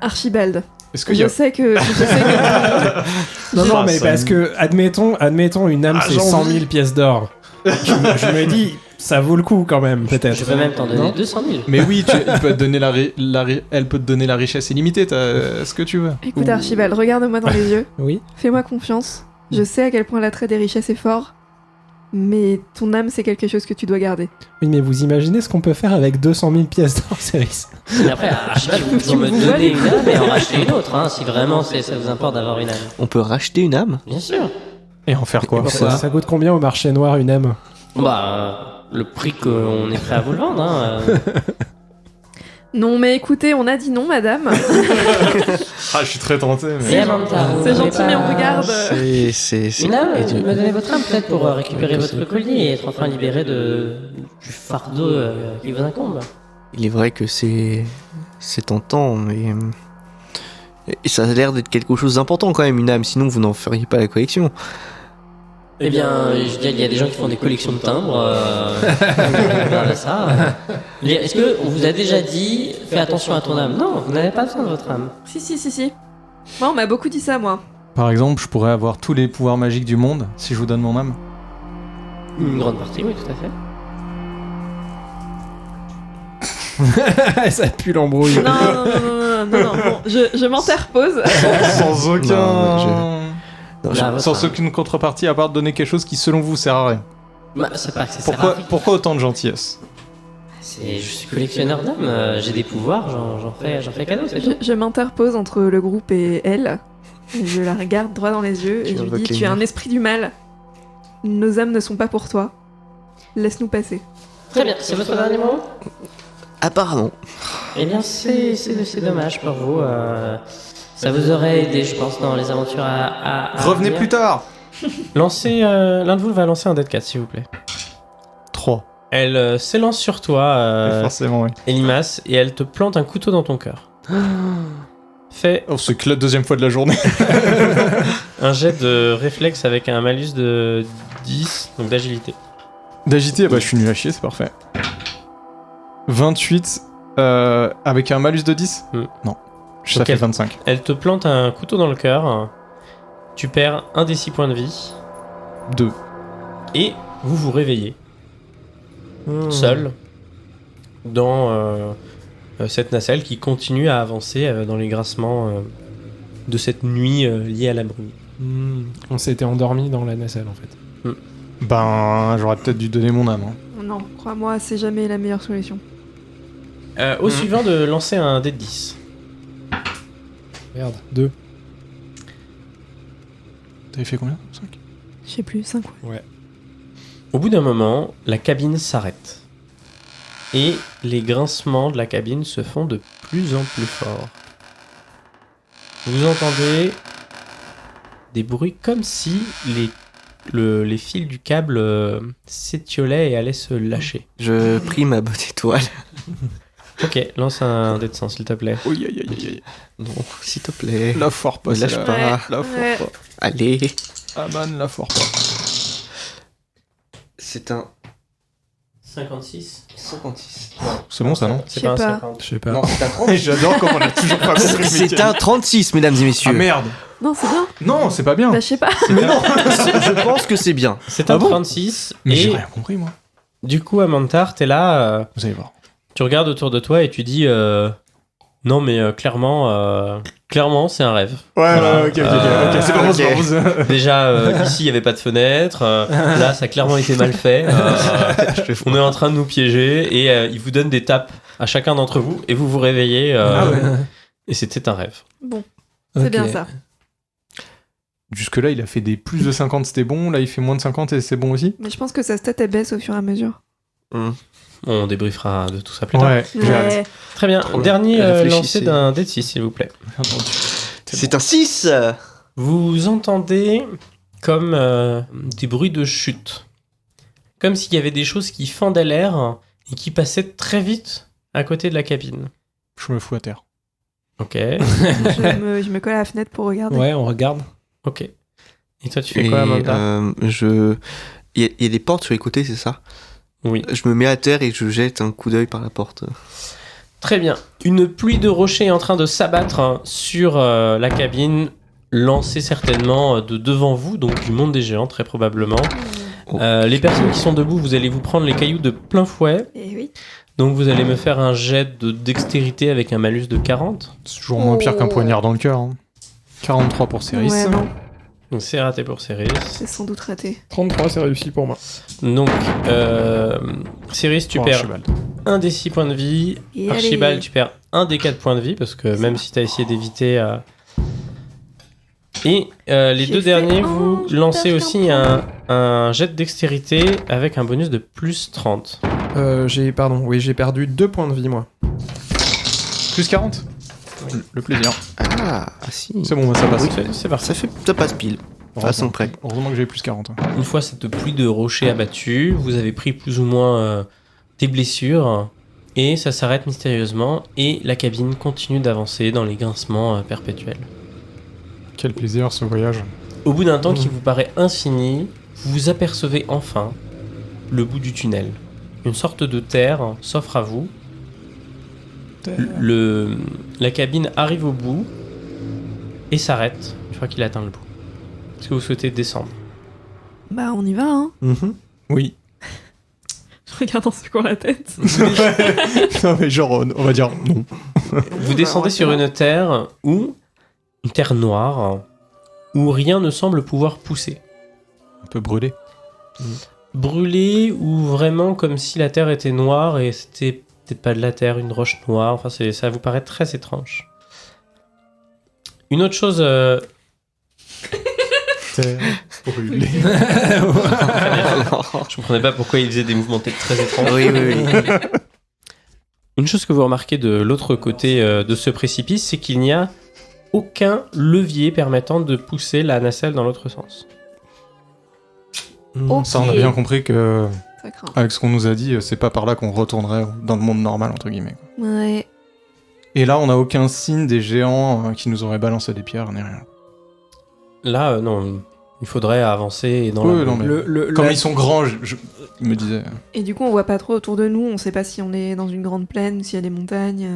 Archibald. Est-ce qu'il y a... Je sais que. Non, non, Ah, mais ça parce me- que, admettons une âme, Ah, c'est j'en 100 veux. 000 pièces d'or. je me dis, ça vaut le coup quand même, peut-être. Je peux même t'en donner Non 200 000. Mais oui, il peut te donner elle peut te donner la richesse illimitée, t'as ce que tu veux. Écoute, Archibald, regarde-moi dans les yeux. Oui. Fais-moi confiance. Je sais à quel point l'attrait des richesses est fort. Mais ton âme, c'est quelque chose que tu dois garder. Oui, mais vous imaginez ce qu'on peut faire avec 200 000 pièces d'or, Céris? Mais après, Archibald, vous pouvez me vous donner volez. une âme et en racheter une autre, hein, si vraiment ça vous importe d'avoir une âme. On peut racheter une âme? Bien sûr. Et en faire quoi? Pourquoi Ça coûte combien au marché noir une âme? Bah, le prix qu'on est prêt à vous le vendre, hein. Non, mais écoutez, on a dit non, madame. Ah, je suis très tenté, Et Amanda, vous C'est voulez gentil, mais on pas regarde. C'est... Une âme, Et tu- me donner votre âme peut-être pour récupérer votre collier et être enfin libéré du fardeau qui vous incombe. Il est vrai que c'est tentant, mais... Et ça a l'air d'être quelque chose d'important quand même, une âme, sinon vous n'en feriez pas la collection. Eh bien, je veux dire, il y a des gens qui font des collections de timbres. On regarde à ça. Est-ce que on vous a déjà dit fais attention à ton âme? Non, vous n'avez pas besoin de votre âme. Si. Moi, on m'a beaucoup dit ça, moi. Par exemple, je pourrais avoir tous les pouvoirs magiques du monde si je vous donne mon âme. Une grande partie, oui, tout à fait. Ça pue l'embrouille. Non. Bon, je m'interpose. Sans aucun... Non, Non, Là, Sans votre- aucune contrepartie à part de donner quelque chose qui selon vous sert à rien. Bah, c'est pas que ça sert à rien. Pourquoi autant de gentillesse? Je suis collectionneur d'âmes, j'ai des pouvoirs, j'en fais cadeau, c'est tout. Je m'interpose entre le groupe et elle. Et je la regarde droit dans les yeux et Tu je lui invoques dis les tu es un nerfs. esprit du mal. Nos âmes ne sont pas pour toi. Laisse-nous passer. Très bien, c'est votre dernier mot? Apparemment. Eh bien, c'est dommage pour vous. Ça vous aurait aidé, je pense, dans les aventures à Revenez venir. plus tard. Lancez, l'un de vous va lancer un dé de 4, s'il vous plaît. 3. Elle s'élance sur toi, Forcément, oui. Elimas, et elle te plante un couteau dans ton cœur. Fais Oh, c'est que la deuxième fois de la journée. un jet de réflexe avec un malus de 10, donc d'agilité. D'agiter, bah je suis nul à chier, c'est parfait. 28 avec un malus de 10 Hmm. Non. Ça Ok. fait 25. Elle te plante un couteau dans le cœur. Tu perds un des 6 points de vie. 2. Et vous vous réveillez. Seul. Dans cette nacelle qui continue à avancer dans les grincements de cette nuit liée à la brume. On s'était endormi dans la nacelle en fait. Ben, j'aurais peut-être dû donner mon âme. Hein. Non, crois-moi, c'est jamais la meilleure solution. Au suivant de lancer un dé de 10. Merde, 2. T'avais fait combien 5. Je sais plus, 5 quoi. Au bout d'un moment, la cabine s'arrête. Et les grincements de la cabine se font de plus en plus forts. Vous entendez des bruits comme si les fils du câble s'étiolaient et allaient se lâcher. Je prie ma bonne étoile. Ok, lance un dé de 100 s'il te plaît. Oui, aïe, aïe, aïe. Non, s'il te plaît. La foire pas, Me lâche celle-là. pas. La foire Ouais. pas. Allez. Aman, la foire pas. C'est un 56. 56. C'est bon ça, non C'est Je pas un sais pas. 50. Je sais pas. Non, c'est un 36. J'adore comme on a toujours pas compris. C'est un 36, mesdames et messieurs. Ah merde. Non, c'est bien. Non, c'est pas bien. Bah, je sais pas. Mais non, je pense que c'est bien. C'est Ah un bon 36. Mais j'ai Et rien compris, moi. du coup, Amantar, t'es là, Vous allez voir. tu regardes autour de toi et tu dis non, mais clairement, c'est un rêve. Ouais, Voilà. ok, c'est pas bon, c'est pas bon. Déjà, ici, il n'y avait pas de fenêtre. Là, ça a clairement été mal fait. On est en train de nous piéger et il vous donne des tapes à chacun d'entre vous et vous vous réveillez. Ah ouais. Et c'était un rêve. Bon, c'est bien ça. Jusque-là, il a fait des plus de 50, c'était bon. Là, il fait moins de 50 et c'est bon aussi. Mais je pense que sa stat elle baisse au fur et à mesure. On débriefera de tout ça plus tard. Ouais, j'ai hâte. Ouais. Très bien. Trop bien. Dernier Réfléchissez. lancer d'un dé de 6, s'il vous plaît. C'est un 6. Vous entendez comme des bruits de chute. Comme s'il y avait des choses qui fendaient l'air et qui passaient très vite à côté de la cabine. Je me fous à terre. Ok. je me colle à la fenêtre pour regarder. Ouais, on regarde. Ok. Et toi, tu fais quoi, Amanda Il y a des portes sur les côtés, c'est ça? Oui. Je me mets à terre et je jette un coup d'œil par la porte. Très bien. Une pluie de rochers est en train de s'abattre sur la cabine, lancée certainement de devant vous, donc du monde des géants, très probablement. Oh. Les personnes qui sont debout, vous allez vous prendre les cailloux de plein fouet. Et oui. Donc vous allez me faire un jet de dextérité avec un malus de 40. C'est toujours moins pire qu'un poignard dans le cœur. Hein. 43 pour Céris. Ouais, non, Donc c'est raté pour Céris. c'est sans doute raté. 33, c'est réussi pour moi. Donc Céris, tu Pour perds Archibald. un des 6 points de vie. Et Archibald, allez. tu perds un des 4 points de vie, parce que même si tu as essayé d'éviter... Et les J'ai deux fait derniers, un, vous je lancez perds aussi qu'un un jet de dextérité avec un bonus de plus 30. J'ai perdu 2 points de vie moi. Plus 40 Le plaisir. Ah, si. C'est bon, ça passe. Oui. C'est parfait. Ça passe pile. Façon près. Heureusement que j'ai plus 40. hein. Une fois cette pluie de rochers abattus, vous avez pris plus ou moins des blessures et ça s'arrête mystérieusement et la cabine continue d'avancer dans les grincements perpétuels. Quel plaisir ce voyage. Au bout d'un temps qui vous paraît infini, vous apercevez enfin le bout du tunnel. Une sorte de terre s'offre à vous. La cabine arrive au bout et s'arrête une fois qu'il atteint le bout. Est-ce que vous souhaitez descendre? Bah, on y va, hein. Oui. Je regarde en secouant la tête. Non mais genre, on va dire non. Vous descendez sur une terre où une terre noire où rien ne semble pouvoir pousser. Un peu brûlé. Brûlé ou vraiment comme si la terre était noire et c'était peut-être pas de la terre, une roche noire. Enfin, ça vous paraît très étrange. Une autre chose... Brûlé. Je comprenais pas pourquoi il faisait des mouvements de tête très étranges. Oui. Une chose que vous remarquez de l'autre côté de ce précipice, c'est qu'il n'y a aucun levier permettant de pousser la nacelle dans l'autre sens. Ok. Ça, on a bien compris que, Ça craint. avec ce qu'on nous a dit, c'est pas par là qu'on retournerait dans le monde normal, entre guillemets. Ouais. Et là, on n'a aucun signe des géants qui nous auraient balancé des pierres, ni rien. Là, non, il faudrait avancer dans Oui, la... non, mais comme ils sont grands, je me disais... Et du coup, on voit pas trop autour de nous. On sait pas si on est dans une grande plaine ou s'il y a des montagnes.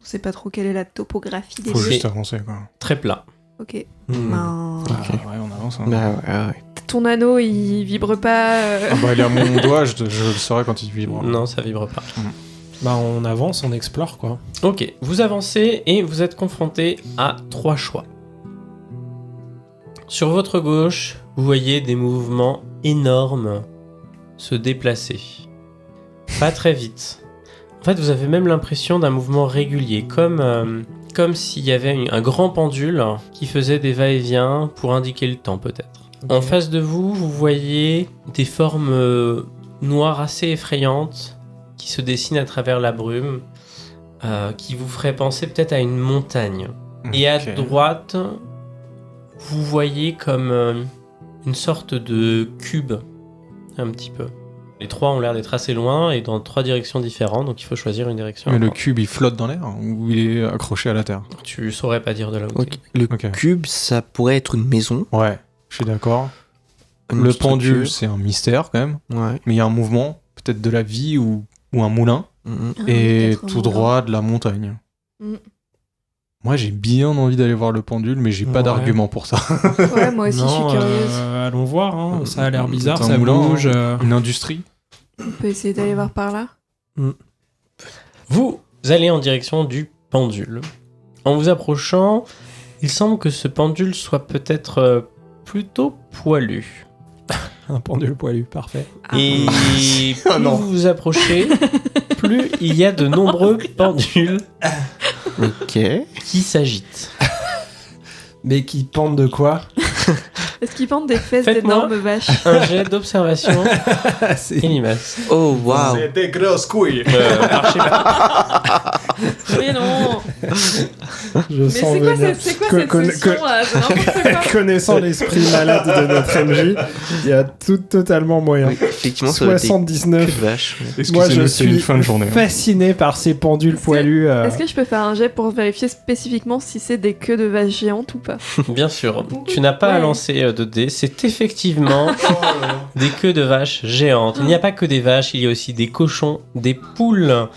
On sait pas trop quelle est la topographie des Faut lieux. juste avancer, quoi. Très plat. Ok. Hmm. Ben, Ah, ouais, on avance. Hein. Bah ouais. ton anneau, il vibre pas. Ah bah, il est à mon doigt, je le saurai quand il vibre. Non, ça vibre pas. Bah, on avance, on explore, quoi. Ok, vous avancez et vous êtes confronté à 3 choix. Sur votre gauche, vous voyez des mouvements énormes se déplacer. Pas très vite. En fait, vous avez même l'impression d'un mouvement régulier, comme s'il y avait un grand pendule qui faisait des va-et-vient pour indiquer le temps, peut-être. Ok. En face de vous, vous voyez des formes noires assez effrayantes qui se dessinent à travers la brume, qui vous ferait penser peut-être à une montagne. Et à Ok. droite, vous voyez comme une sorte de cube, un petit peu. Les 3 ont l'air d'être assez loin et dans 3 directions différentes, donc il faut choisir une direction. Mais le cube, il flotte dans l'air ou il est accroché à la terre? Tu saurais pas dire de là où Ok. t'es. Le Ok. cube, ça pourrait être une maison. Ouais, je suis d'accord. Une Le structure. pendule, c'est un mystère quand même. Ouais. Mais il y a un mouvement, peut-être de la vie ou un moulin. Mhm. Ah, Et peut-être un tout moulin. droit de la montagne. Mm. Moi, j'ai bien envie d'aller voir le pendule, mais j'ai pas Ouais. d'argument pour ça. Ouais, moi aussi, je suis curieuse. Allons voir, hein. Ça a l'air bizarre, C'est un ça moulin, bouge. Une industrie. On peut essayer d'aller voir par là. Vous allez en direction du pendule. En vous approchant, il semble que ce pendule soit peut-être plutôt poilu. Un pendule poilu, parfait. Ah. Et Ah plus non. vous vous approchez, plus il y a de nombreux pendules Ok. qui s'agitent. Mais qui pendent de quoi? Est-ce qu'ils pendent des fesses Faites-moi. d'énormes vaches? Un jet d'observation C'est- et limace. Oh waouh. des grosses couilles. Mais non. Je Mais sens c'est quoi, venir. c'est quoi Que- cette que- session là? C'est n'importe quoi. Connaissant l'esprit malade de notre MJ, il y a tout totalement moyen. Oui, effectivement, ça va être des 79. queues de vache. Ouais. Moi, Excusez-nous, je c'est une suis fin de journée. hein. fasciné par ces pendules Est-ce que- poilus. Est-ce que je peux faire un jet pour vérifier spécifiquement si c'est des queues de vaches géantes ou pas? Bien sûr, tu n'as pas à Ouais. lancer de dés. C'est effectivement des queues de vaches géantes. Il n'y a pas que des vaches, il y a aussi des cochons, des poules.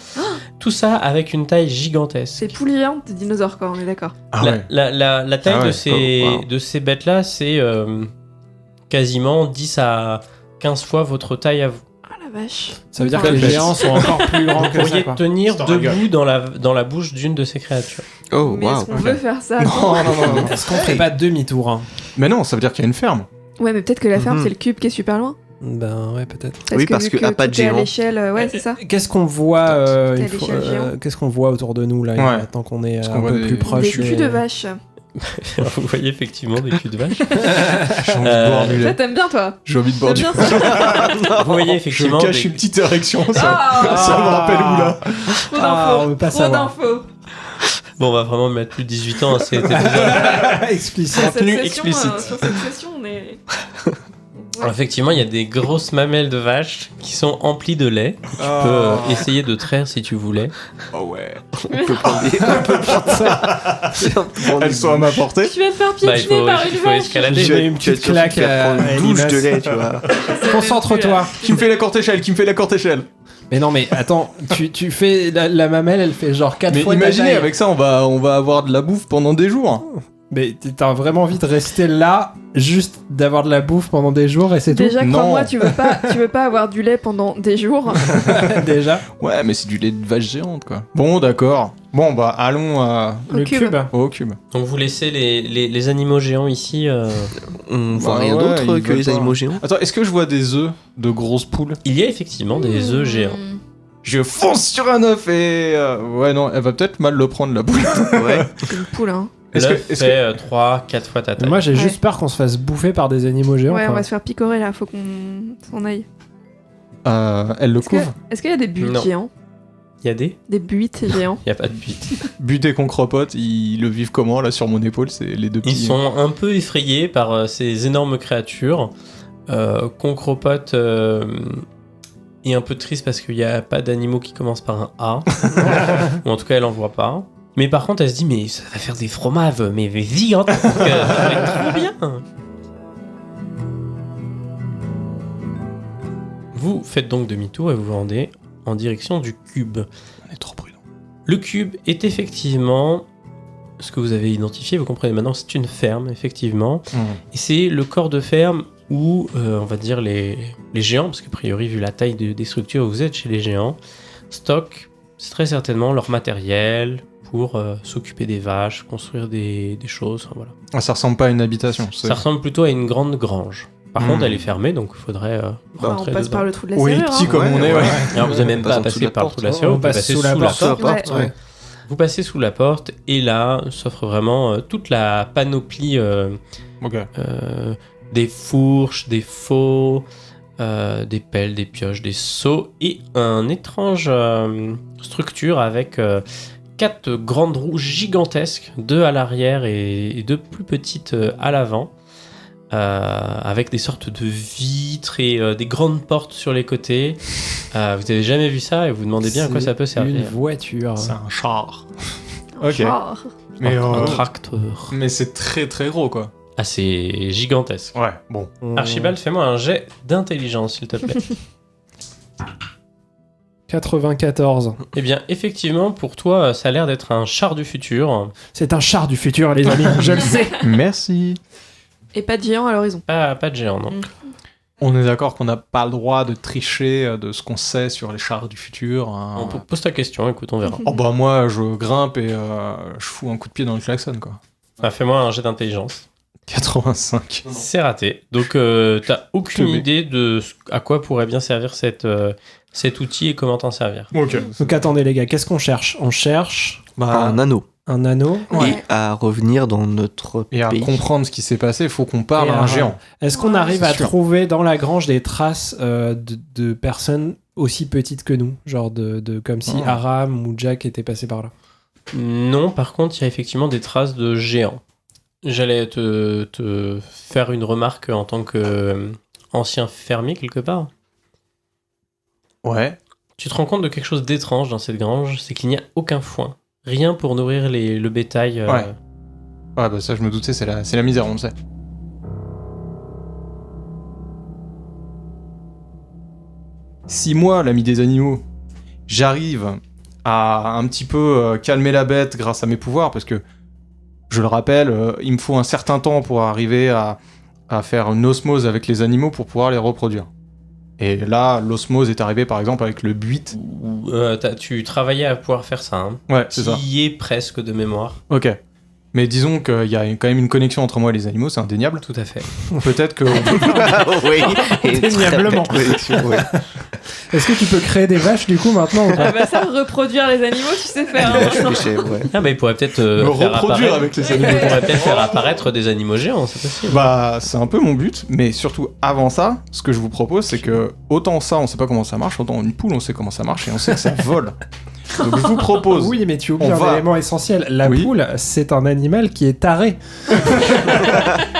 Tout ça avec une taille gigantesque. C'est poules géantes des dinosaures, quoi, on est d'accord. Ah La, ouais. la taille Ah ouais. de ces, Oh, wow. de ces bêtes-là, c'est quasiment 10 à 15 fois votre taille à vous. Ah la vache. Ça veut dire Enfin, que les bête. géants sont encore plus grands Vous que ça. pourriez quoi. tenir C'est un debout dans la bouche d'une de ces créatures. Oh Mais waouh. est-ce qu'on veut faire ça? Non, non, non. Est-ce qu'on ferait pas demi-tour hein? Mais non, ça veut dire qu'il y a une ferme. Ouais, mais peut-être que la ferme, Mhm. c'est le cube qui est super loin. Ben ouais, peut-être. Oui, parce vu que à pas de tout est à géant. l'échelle, ouais, c'est ça. Qu'est-ce qu'on voit Peut-être. une Qu'à fois- l'échelle géante. qu'est-ce qu'on voit autour de nous là Ouais. maintenant qu'on est Parce un qu'on voit peu des- plus proche Des culs de vache. Vous voyez effectivement des culs de vache. J'ai envie de boire du Ça, lait. t'aimes bien, toi? J'ai envie de boire T'aimes du bien ça? Vous voyez Je effectivement cache des- une petite érection, ça. Ah, Ça me rappelle où là? trop Ah, on d'infos. veut pas Trop savoir. d'infos. Bon, on va vraiment mettre plus de 18 ans. C'était Explicite. Sur cette Contenu session, explicite. sur cette session, on est. Ouais. Effectivement, il y a des grosses mamelles de vache qui sont emplies de lait. Tu peux essayer de traire si tu voulais. Oh ouais. On peut prendre des. On peut prendre ça. Elles sont à ma portée. Tu vas te faire Bah, il piétiner faut, par il une faut vache. escalader. Je mets une petite claque à une douche Elimas. de lait, tu vois. Concentre-toi. Qui me fait la courte échelle, qui me fait la courte échelle. Mais non, mais attends, tu fais la mamelle, elle fait genre 4 Mais fois ta imaginez, taille. avec ça, on va avoir de la bouffe pendant des jours. Mais t'as vraiment envie de rester là, juste d'avoir de la bouffe pendant des jours et c'est Déjà, Non. crois-moi, tu veux pas avoir du lait pendant des jours. tout déjà. Ouais, mais c'est du lait de vache géante, quoi. Bon, d'accord. Bon, bah, allons Au Le cube. cube. au cube. Donc vous laissez les animaux géants ici. On voit Bah rien ouais, d'autre ils que veulent les pas. animaux géants. Attends, est-ce que je vois des œufs de grosses poules? Il y a effectivement des œufs géants. Je fonce sur un œuf et... ouais, non, elle va peut-être mal le prendre, la poule. Ouais. C'est une poule, hein. Est-ce L'œuf que... est-ce fait 3-4 fois ta taille. Moi, j'ai Ouais. juste peur qu'on se fasse bouffer par des animaux géants. Ouais, on quoi. va se faire picorer là, faut qu'on s'en aille. elle le Est-ce que- couvre? Est-ce qu'il y a des buites Non. géants? Il y a des Des buites géants? Il n'y a pas de but. Buté qu'on cropote, ils le vivent comment, là, sur mon épaule? C'est les deux Ils petits... sont un peu effrayés par ces énormes créatures. Concropote est un peu triste parce qu'il n'y a pas d'animaux qui commencent par un A. Ou en tout cas, elle en voit pas. Mais par contre, elle se dit, mais ça va faire des fromages, mais gigantesques. Ça va être trop bien. Vous faites donc demi-tour et vous vous rendez en direction du cube. On est trop prudents. Le cube est effectivement ce que vous avez identifié, vous comprenez maintenant, c'est une ferme, effectivement. Et c'est le corps de ferme où, on va dire, les géants, parce qu'a priori, vu la taille des structures où vous êtes chez les géants, stockent très certainement leur matériel pour s'occuper des vaches, construire des choses, enfin, voilà. Ah, ça ressemble pas à une habitation. Ça ressemble plutôt à une grande grange. Par Hmm. contre, elle est fermée, donc il faudrait On rentrer passe dedans. par le trou de la Oui, serrure. petit hein. comme on est, ouais. Alors, vous n'avez même On pas à passe en dessous passer de la par le porte. trou de la serrure, On vous pouvez passe passer sous la porte. Ouais. Ouais. Vous passez sous la porte et là s'offre vraiment toute la panoplie Ok. des fourches, des faux, des pelles, des pioches, des seaux et un étrange structure avec 4 grandes roues gigantesques, 2 à l'arrière et 2 plus petites à l'avant. Avec des sortes de vitres et des grandes portes sur les côtés. Vous avez jamais vu ça et vous demandez bien à quoi C'est ça peut servir. Une voiture. C'est un char. Un Ok. char. Mais, Un tracteur. mais c'est très très gros, quoi. Ah, c'est gigantesque. Ouais, bon. Archibald, fais-moi un jet d'intelligence, s'il te plaît. 94. Eh bien, effectivement, pour toi, ça a l'air d'être un char du futur. C'est un char du futur, les amis. Je le sais. Merci. Et pas de géant à l'horizon. Pas de géant, non. On est d'accord qu'on n'a pas le droit de tricher de ce qu'on sait sur les chars du futur. Hein. On pose ta question, écoute, on verra. Oh bah moi, je grimpe et je fous un coup de pied dans le klaxon, quoi. Ah, fais-moi un jet d'intelligence. 85. C'est raté. Donc, t'as aucune Teubé. idée de à quoi pourrait bien servir cet outil et comment t'en servir. Ok. Donc attendez, les gars, qu'est-ce qu'on cherche? On cherche Un anneau. un anneau. Ouais. Et à revenir dans notre Et à pays. comprendre ce qui s'est passé, il faut qu'on parle Et à un géant. Est-ce qu'on Ouais, arrive c'est à sûr. trouver dans la grange des traces de personnes aussi petites que nous? Genre de comme si Oh. Aram ou Jack étaient passés par là. Non, par contre, il y a effectivement des traces de géants. J'allais te faire une remarque en tant que ancien fermier quelque part. Ouais. Tu te rends compte de quelque chose d'étrange dans cette grange, c'est qu'il n'y a aucun foin. Rien pour nourrir le bétail. Ouais. Ouais, bah ça, je me doutais, c'est la misère, on le sait. Si moi, l'ami des animaux, j'arrive à un petit peu calmer la bête grâce à mes pouvoirs, parce que, je le rappelle, il me faut un certain temps pour arriver à faire une osmose avec les animaux pour pouvoir les reproduire. Et là, l'osmose est arrivée par exemple avec le buite. Tu travaillais à pouvoir faire ça, hein. Ouais, c'est ça. Qui est presque de mémoire. Ok. Mais disons qu'il y a quand même une connexion entre moi et les animaux, c'est indéniable. Tout à fait. Peut-être que... Oui, et très Indéniablement. belle connexion, ouais. Est-ce que tu peux créer des vaches du coup maintenant ou pas? Ah bah ça, reproduire les animaux, tu sais faire. hein. Les chèvres, ouais. Ah bah il pourrait peut-être me faire reproduire apparaître... avec les Oui, animaux. Il pourrait peut-être faire apparaître des animaux géants, c'est possible. Bah, c'est un peu mon but, mais surtout avant ça, ce que je vous propose, c'est que autant ça, on sait pas comment ça marche, autant une poule, on sait comment ça marche et on sait que ça vole. Donc je vous propose. Oui, mais tu oublies On un va- élément essentiel. La Oui. poule, c'est un animal qui est taré.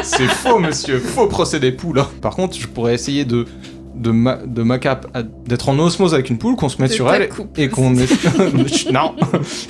C'est faux, monsieur, faux procédé poule. hein. Par contre, je pourrais essayer d'être en osmose avec une poule, qu'on se mette C'est sur ta elle coupe. et qu'on non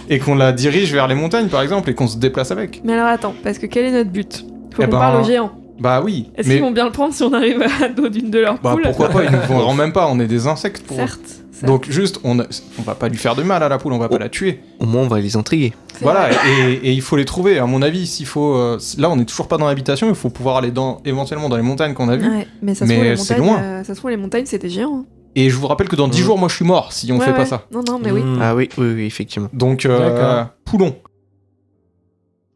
et qu'on la dirige vers les montagnes, par exemple, et qu'on se déplace avec. Mais alors attends, parce que quel est notre but? Faut Eh qu'on ben, parle aux géants. Bah oui. Est-ce mais qu'ils vont bien le prendre si on arrive à dos d'une de leurs bah poules? pourquoi pas, ils nous vendront même pas, on est des insectes pour eux. Certes. Donc juste, on va pas lui faire de mal à la poule, on va pas la tuer. Au moins, on va les intriguer. C'est Voilà, vrai. et il faut les trouver. À mon avis, s'il faut, là, on est toujours pas dans l'habitation, il faut pouvoir aller éventuellement dans les montagnes qu'on a vues. Ouais, mais ça se Mais trouve, les c'est montagnes, loin. ça se trouve, les montagnes, c'était géant. hein. Et je vous rappelle que dans 10 jours, moi, je suis mort si on Ouais, fait pas ouais. ça. Non, non, mais oui. Hmm. Ah oui, effectivement. Donc, D'accord. poulon.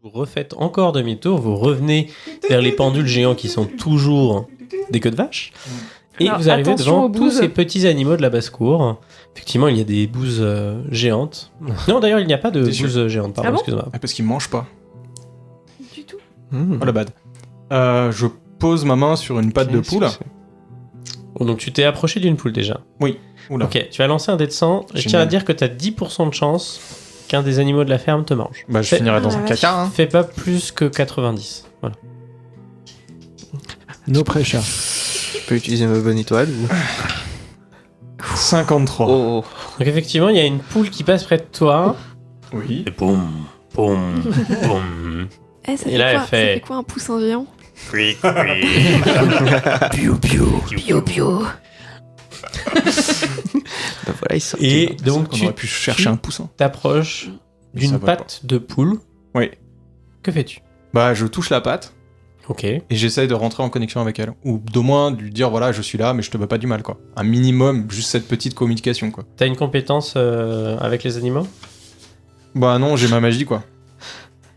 Vous refaites encore demi-tour, vous revenez vers les pendules géants qui sont toujours des queues de vache. Et Alors, vous arrivez attention devant aux tous bouses. ces petits animaux de la basse-cour. Effectivement, il y a des bouses géantes. Non, d'ailleurs, il n'y a pas de T'es sûr bouses géantes, pardon, Ah bon excuse-moi. Parce qu'ils mangent pas. Du tout. Oh la bad. Je pose ma main sur une patte de poule. Oh, donc tu t'es approché d'une poule déjà. Oula. Ok, tu vas lancer un dé de 100. Je tiens à Génial. dire que tu as 10% de chance qu'un des animaux de la ferme te mange. Bah, je Fais- finirai dans Ah, un la caca, hein. Fais pas plus que 90. Voilà. No pressure. Je peux utiliser ma bonne étoile ou... 53. Oh, Donc effectivement, il y a une poule qui passe près de toi. Oui. Et boum, boum, boum. Eh, ça Et fait là, quoi elle fait- Ça fait quoi un poussin géant? Piou, piou. Pio pio. bah voilà, il sort. Et donc on tu aurait pu chercher un poussin. t'approches Mais ça d'une vole patte de poule. Oui. Que fais-tu? Bah, je touche la patte Ok. et j'essaye de rentrer en connexion avec elle. Ou d'au moins de lui dire, voilà, je suis là, mais je te veux pas du mal, quoi. Un minimum, juste cette petite communication, quoi. T'as une compétence avec les animaux? Bah non, j'ai ma magie, quoi.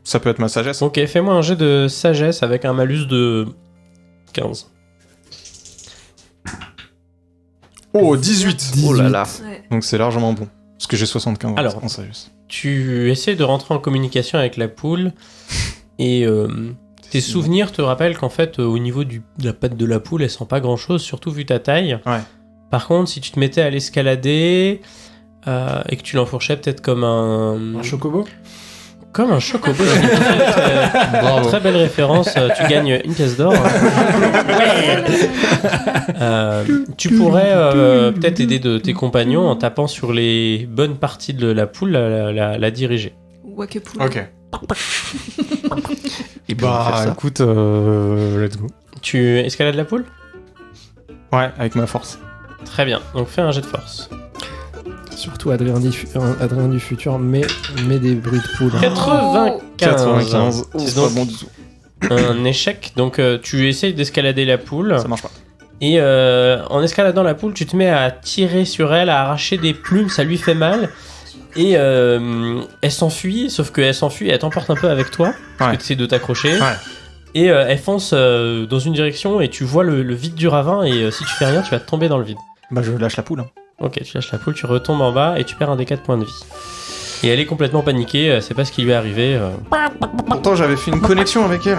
Ça peut être ma sagesse. Ok, fais-moi un jet de sagesse avec un malus de 15. Oh, 18. Oh là là. Ouais. Donc c'est largement bon. Parce que j'ai 75 Alors. en sagesse. Tu essaies de rentrer en communication avec la poule et tes souvenirs te rappellent qu'en fait, au niveau de la patte de la poule, elle sent pas grand-chose, surtout vu ta taille. Ouais. Par contre, si tu te mettais à l'escalader et que tu l'enfourchais peut-être comme un chocobo. Comme un chocobo. C'est une très, Bravo. très belle référence. Tu gagnes une pièce d'or. Tu pourrais peut-être aider tes compagnons en tapant sur les bonnes parties de la poule, la diriger. Wakepoul. Ok. Et puis on va faire Bah ça. écoute, let's go. Tu escalades la poule? Ouais, avec ma force. Très bien. Donc fais un jet de force. Surtout Adrien du futur met des bruits de poule. 95. Oh, C'est pas donc bon du tout. un échec. Donc tu essayes d'escalader la poule. Ça marche pas. Et en escaladant la poule, tu te mets à tirer sur elle, à arracher des plumes, ça lui fait mal. Et elle s'enfuit, sauf qu'elle s'enfuit et elle t'emporte un peu avec toi. Parce Ouais. que tu essaies de t'accrocher. Ouais. Et elle fonce dans une direction et tu vois le vide du ravin. Et si tu fais rien, tu vas tomber dans le vide. Bah je lâche la poule. Hein. Ok, tu lâches la poule, tu retombes en bas et tu perds un des 4 points de vie. Et elle est complètement paniquée, elle sait pas ce qui lui est arrivé. Pourtant j'avais fait une connexion avec elle.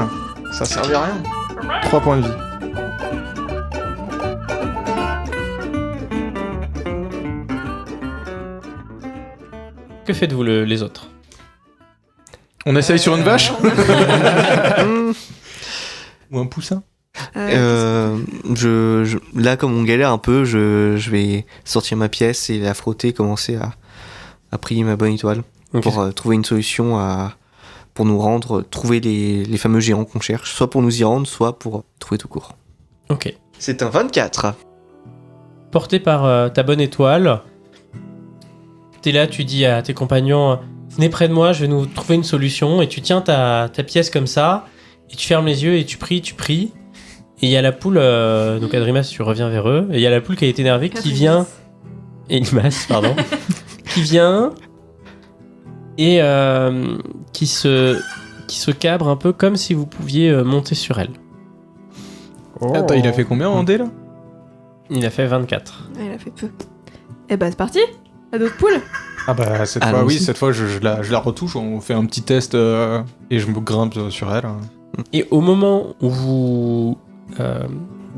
Ça servait à rien. 3 points de vie. Que faites-vous les autres? On essaye sur une vache Ou un poussin Là, comme on galère un peu, je vais sortir ma pièce et la frotter, commencer à prier ma bonne étoile Ok. pour trouver une solution pour nous rendre, trouver les fameux géants qu'on cherche, soit pour nous y rendre, soit pour trouver tout court. Ok. C'est un 24. Porté par ta bonne étoile, t'es là, tu dis à tes compagnons, venez près de moi, je vais nous trouver une solution. Et tu tiens ta pièce comme ça, et tu fermes les yeux et tu pries. Et il y a la poule, donc Adrimas, tu reviens vers eux, et il y a la poule qui a été énervée, qui vient... Elimas, pardon. Qui vient et qui se cabre un peu comme si vous pouviez monter sur elle. Attends, il a fait combien en dé là? Il a fait 24. Ouais, il a fait peu. Eh bah, c'est parti. À d'autres poules. Ah bah cette fois Allons-y. oui, cette fois je la retouche, on fait un petit test et je me grimpe sur elle. Et au moment où vous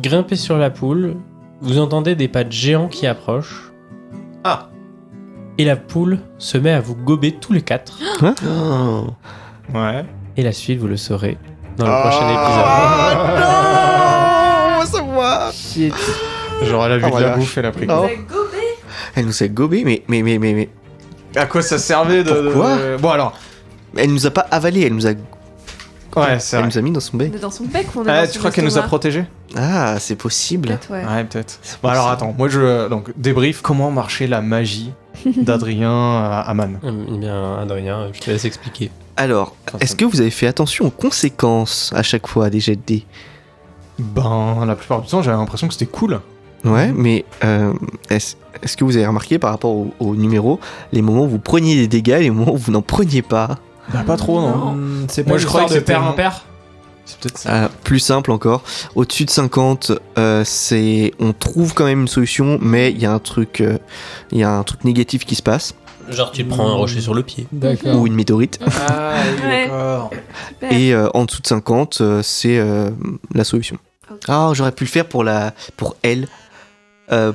grimpez sur la poule, vous entendez des pas de géants qui approchent. Ah. Et la poule se met à vous gober tous les 4. Oh. Ouais. Et la suite, vous le saurez dans le prochain Ah, non, on va savoir. Genre elle a vu Ah, de voilà. la bouffe, elle a pris. Oh. Vous avez gobé. Elle nous a gobé, mais À quoi ça servait de... Pourquoi Bon alors, elle nous a pas avalé, elle nous a Ouais, c'est Elle vrai. nous a mis dans son bec. On est dans son bec ou on est Ah, dans tu son crois qu'elle nous a estomac protégés? Ah, c'est possible. Peut-être, ouais. Ouais, peut-être. Bon, alors attends, moi je. Donc, débrief, comment marchait la magie d'Adrien à Man? Eh bien, Adrien, je te laisse expliquer. Alors, est-ce que vous avez fait attention aux conséquences à chaque fois des jets de dés? Ben, la plupart du temps, j'avais l'impression que c'était cool. Ouais, mais est-ce que vous avez remarqué par rapport au numéro, les moments où vous preniez des dégâts et les moments où vous n'en preniez pas? Bah, pas trop, non. C'est pas Moi, une je croyais histoire que de c'était père mon- impair. C'est peut-être ça. Plus simple encore, au-dessus de 50, on trouve quand même une solution, mais il y a un truc négatif qui se passe, Genre, tu te prends un rocher sur le pied. D'accord. ou une météorite. Ah, oui, Ouais. d'accord. Super. Et en dessous de 50, c'est la solution. Ok. Ah, j'aurais pu le faire pour elle,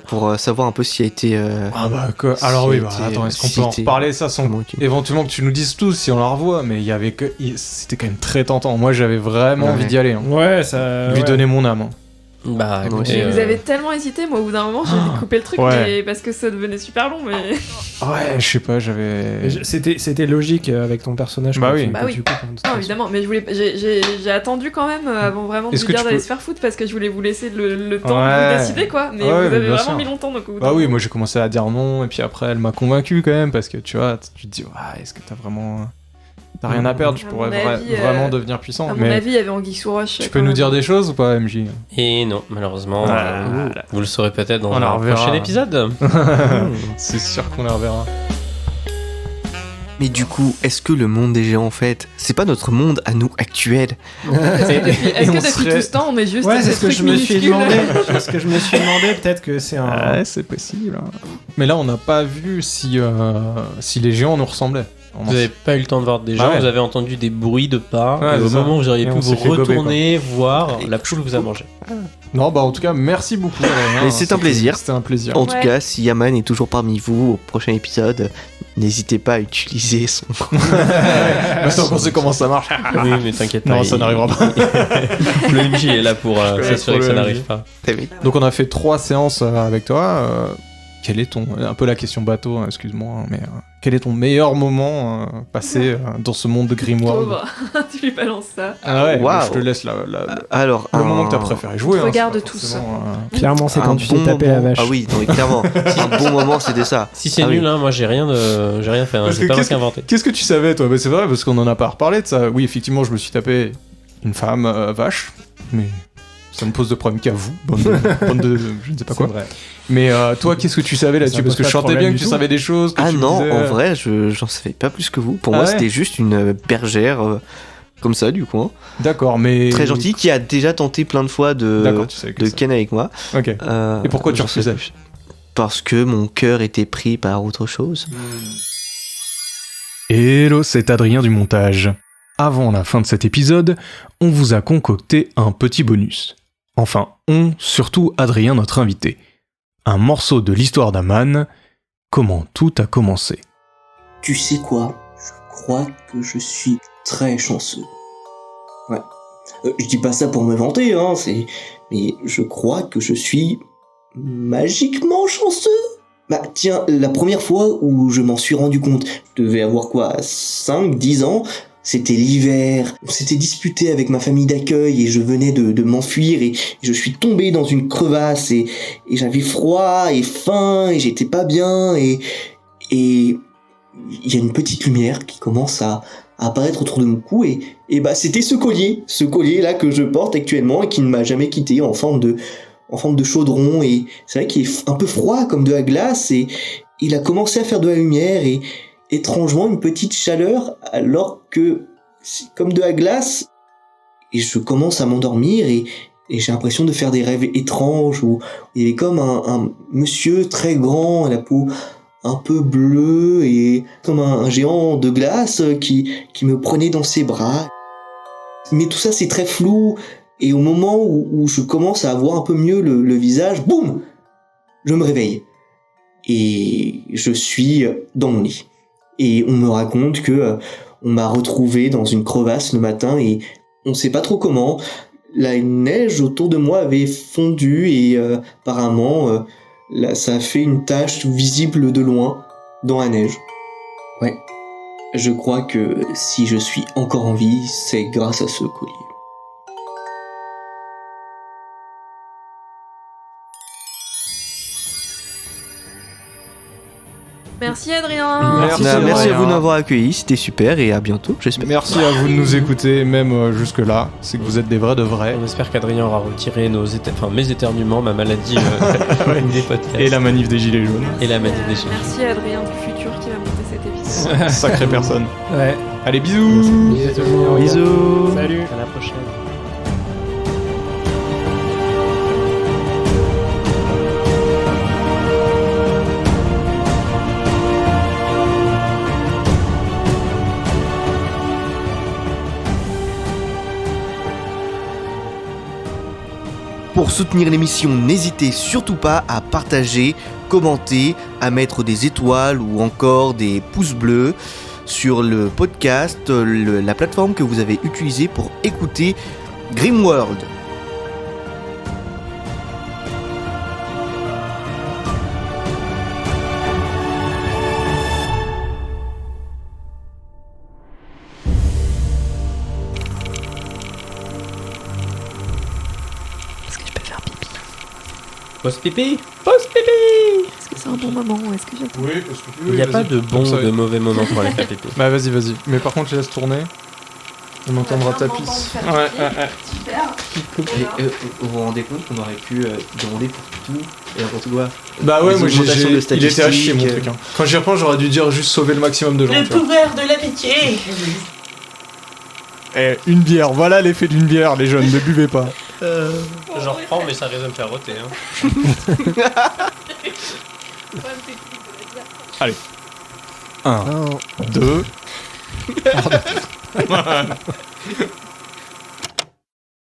pour savoir un peu si elle a été. Ah, bah, quoi. Alors, oui, bah, C'était- attends, est-ce qu'on peut en c'était- reparler ça sans. comment utile. Éventuellement que tu nous dises tous si on la revoit, mais il y avait que. C'était quand même très tentant. Moi, j'avais vraiment Ouais. envie d'y aller. Hein. Ouais, ça. Lui ouais. donner mon âme. Hein. Bah, écoutez, Mais vous avez tellement hésité, moi au bout d'un moment j'ai coupé le truc Ouais. mais parce que ça devenait super long mais... Ouais, je sais pas, j'avais. C'était logique avec ton personnage. Bah quoi, oui. que Bah oui. tu coupes, hein, de toute Non façon. évidemment, mais j'ai attendu quand même avant vraiment de Est-ce lui que dire tu d'aller peux- se faire foutre parce que je voulais vous laisser le temps de Ouais. vous décider quoi, mais Ouais, vous mais avez bien vraiment sûr. mis longtemps donc au bout Bah d'un oui, moment. moi j'ai commencé à dire non, et puis après elle m'a convaincu quand même, parce que tu vois, tu te dis, ouais, est-ce que t'as vraiment. T'as rien à perdre, tu À pourrais mon avis, vraiment devenir puissant. À mon Mais avis il y avait Anguille sous roche. tu peux nous dire des choses ou pas, MJ? Et non, malheureusement, Voilà. vous le saurez peut-être dans On la un reverra. prochain épisode. C'est sûr qu'on la reverra. Mais du coup, est-ce que le monde des géants, en fait, c'est pas notre monde à nous actuel? Est-ce on que depuis serait- tout ce temps on est juste Ouais, des c'est ce que trucs je me suis minuscules demandé. C'est ce que je me suis demandé. Peut-être que c'est un. Ouais, c'est possible. Hein. Mais là, on n'a pas vu si les géants nous ressemblaient. On en Vous n'avez pas eu le temps de voir des gens, Bah ouais. vous avez entendu des bruits de pas, Ouais, et au c'est ça. moment où vous auriez Et pu on vous s'est fait gober, retourner, voir, la poule vous a mangé. Non, bah en tout cas, merci beaucoup. Adrien. Mais c'est un plaisir. C'était un plaisir. En tout Ouais. cas, si Yaman est toujours parmi vous au prochain épisode, n'hésitez pas à utiliser son. Maintenant qu'on sait comment ça marche. Oui, mais t'inquiète pas. Non, ça n'arrivera pas. Le MJ est là pour s'assurer que ça le n'arrive MJ. pas. Donc on a fait 3 séances avec toi. Quel est ton... Un peu la question bateau, hein, excuse-moi, hein, mais quel est ton meilleur moment passé dans ce monde de Grimworld? Pauvre, tu lui balances ça. Ah ouais, Waouh. je te laisse Alors, le moment que t'as préféré jouer. Regarde c'est pas tous. forcément, Clairement, c'est quand un tu bon t'es tapé la moment. vache. Ah oui, non, mais clairement. Un bon moment, c'était ça. Si c'est Ah oui. nul, hein, moi j'ai rien fait, hein, Parce j'ai que pas qu'est-ce inventé. Qu'est-ce que tu savais, toi? Bah, c'est vrai, parce qu'on en a pas reparlé de ça. Oui, effectivement, je me suis tapé une femme vache, mais ça me pose de problème qu'à vous, bande de je ne sais pas quoi. C'est vrai. Mais toi, qu'est-ce que tu savais là-dessus? Ça Parce que pose je pas de sentais bien problème que du tu tout. savais des choses. Que Ah tu me non, disais- en vrai, j'en savais pas plus que vous. Pour Ah moi, ouais c'était juste une bergère comme ça, du coup. Hein. D'accord, mais. Très gentille, qui a déjà tenté plein de fois D'accord, tu savais que de ça. ken avec moi. Ok. Et pourquoi tu j'en sais refusais? plus. Parce que mon cœur était pris par autre chose. Hello, c'est Adrien du montage. Avant la fin de cet épisode, on vous a concocté un petit bonus. Enfin, surtout Adrien, notre invité. Un morceau de l'histoire d'Aman, comment tout a commencé. Tu sais quoi? Je crois que je suis très chanceux. Ouais. Je dis pas ça pour me vanter, hein, mais je crois que je suis magiquement chanceux. Bah tiens, la première fois où je m'en suis rendu compte, je devais avoir quoi, 5, 10 ans, c'était l'hiver, on s'était disputé avec ma famille d'accueil et je venais de m'enfuir et je suis tombé dans une crevasse et j'avais froid et faim et j'étais pas bien et il y a une petite lumière qui commence à apparaître autour de mon cou et bah c'était ce collier là que je porte actuellement et qui ne m'a jamais quitté en forme de chaudron et c'est vrai qu'il est un peu froid comme de la glace et il a commencé à faire de la lumière et étrangement une petite chaleur alors que c'est comme de la glace et je commence à m'endormir et j'ai l'impression de faire des rêves étranges où il y avait comme un monsieur très grand, la peau un peu bleue et comme un géant de glace qui me prenait dans ses bras. Mais tout ça c'est très flou et au moment où je commence à voir un peu mieux le visage, boum, je me réveille et je suis dans mon lit. Et on me raconte que on m'a retrouvé dans une crevasse le matin et on sait pas trop comment. La neige autour de moi avait fondu et apparemment là, ça a fait une tache visible de loin dans la neige. Ouais. Je crois que si je suis encore en vie, c'est grâce à ce collier. Merci Adrien. Merci, Merci à Adrien. vous de m'avoir accueilli, c'était super et à bientôt, j'espère. Merci à vous de nous écouter, même jusque-là. C'est que vous êtes des vrais de vrais. On espère qu'Adrien aura retiré mes éternuements, ma maladie des podcasts. Et la manif des Gilets jaunes. Et la manif des chiens. Merci à Adrien du futur qui va monter cet épisode. Sacrée personne. Ouais. Allez, bisous. Bisous tout le monde. Bisous. Salut. À la prochaine. Pour soutenir l'émission, n'hésitez surtout pas à partager, commenter, à mettre des étoiles ou encore des pouces bleus sur le podcast, la plateforme que vous avez utilisée pour écouter Grimworld. Est-ce que je peux faire pipi? Post-pipi. Est-ce que c'est un bon moment ou est-ce que j'attends? Oui, parce que Il n'y a pas de bon ou de mauvais moment pour aller faire pipi. Bah, vas-y. Mais par contre, je laisse tourner. On entendra ta pisse. Ouais. Super. Vous vous rendez compte qu'on aurait pu demander pour tout et n'importe quoi. Bah ouais, Les moi augmentations de il était à chier mon statistiques. truc. Hein. Quand j'y repense, j'aurais dû dire juste sauver le maximum de gens. tu vois. pouvoir de l'amitié. Eh, une bière, voilà l'effet d'une bière, les jeunes, ne buvez pas. J'en reprends, mais ça risque de me faire roter. Hein. 1, 2.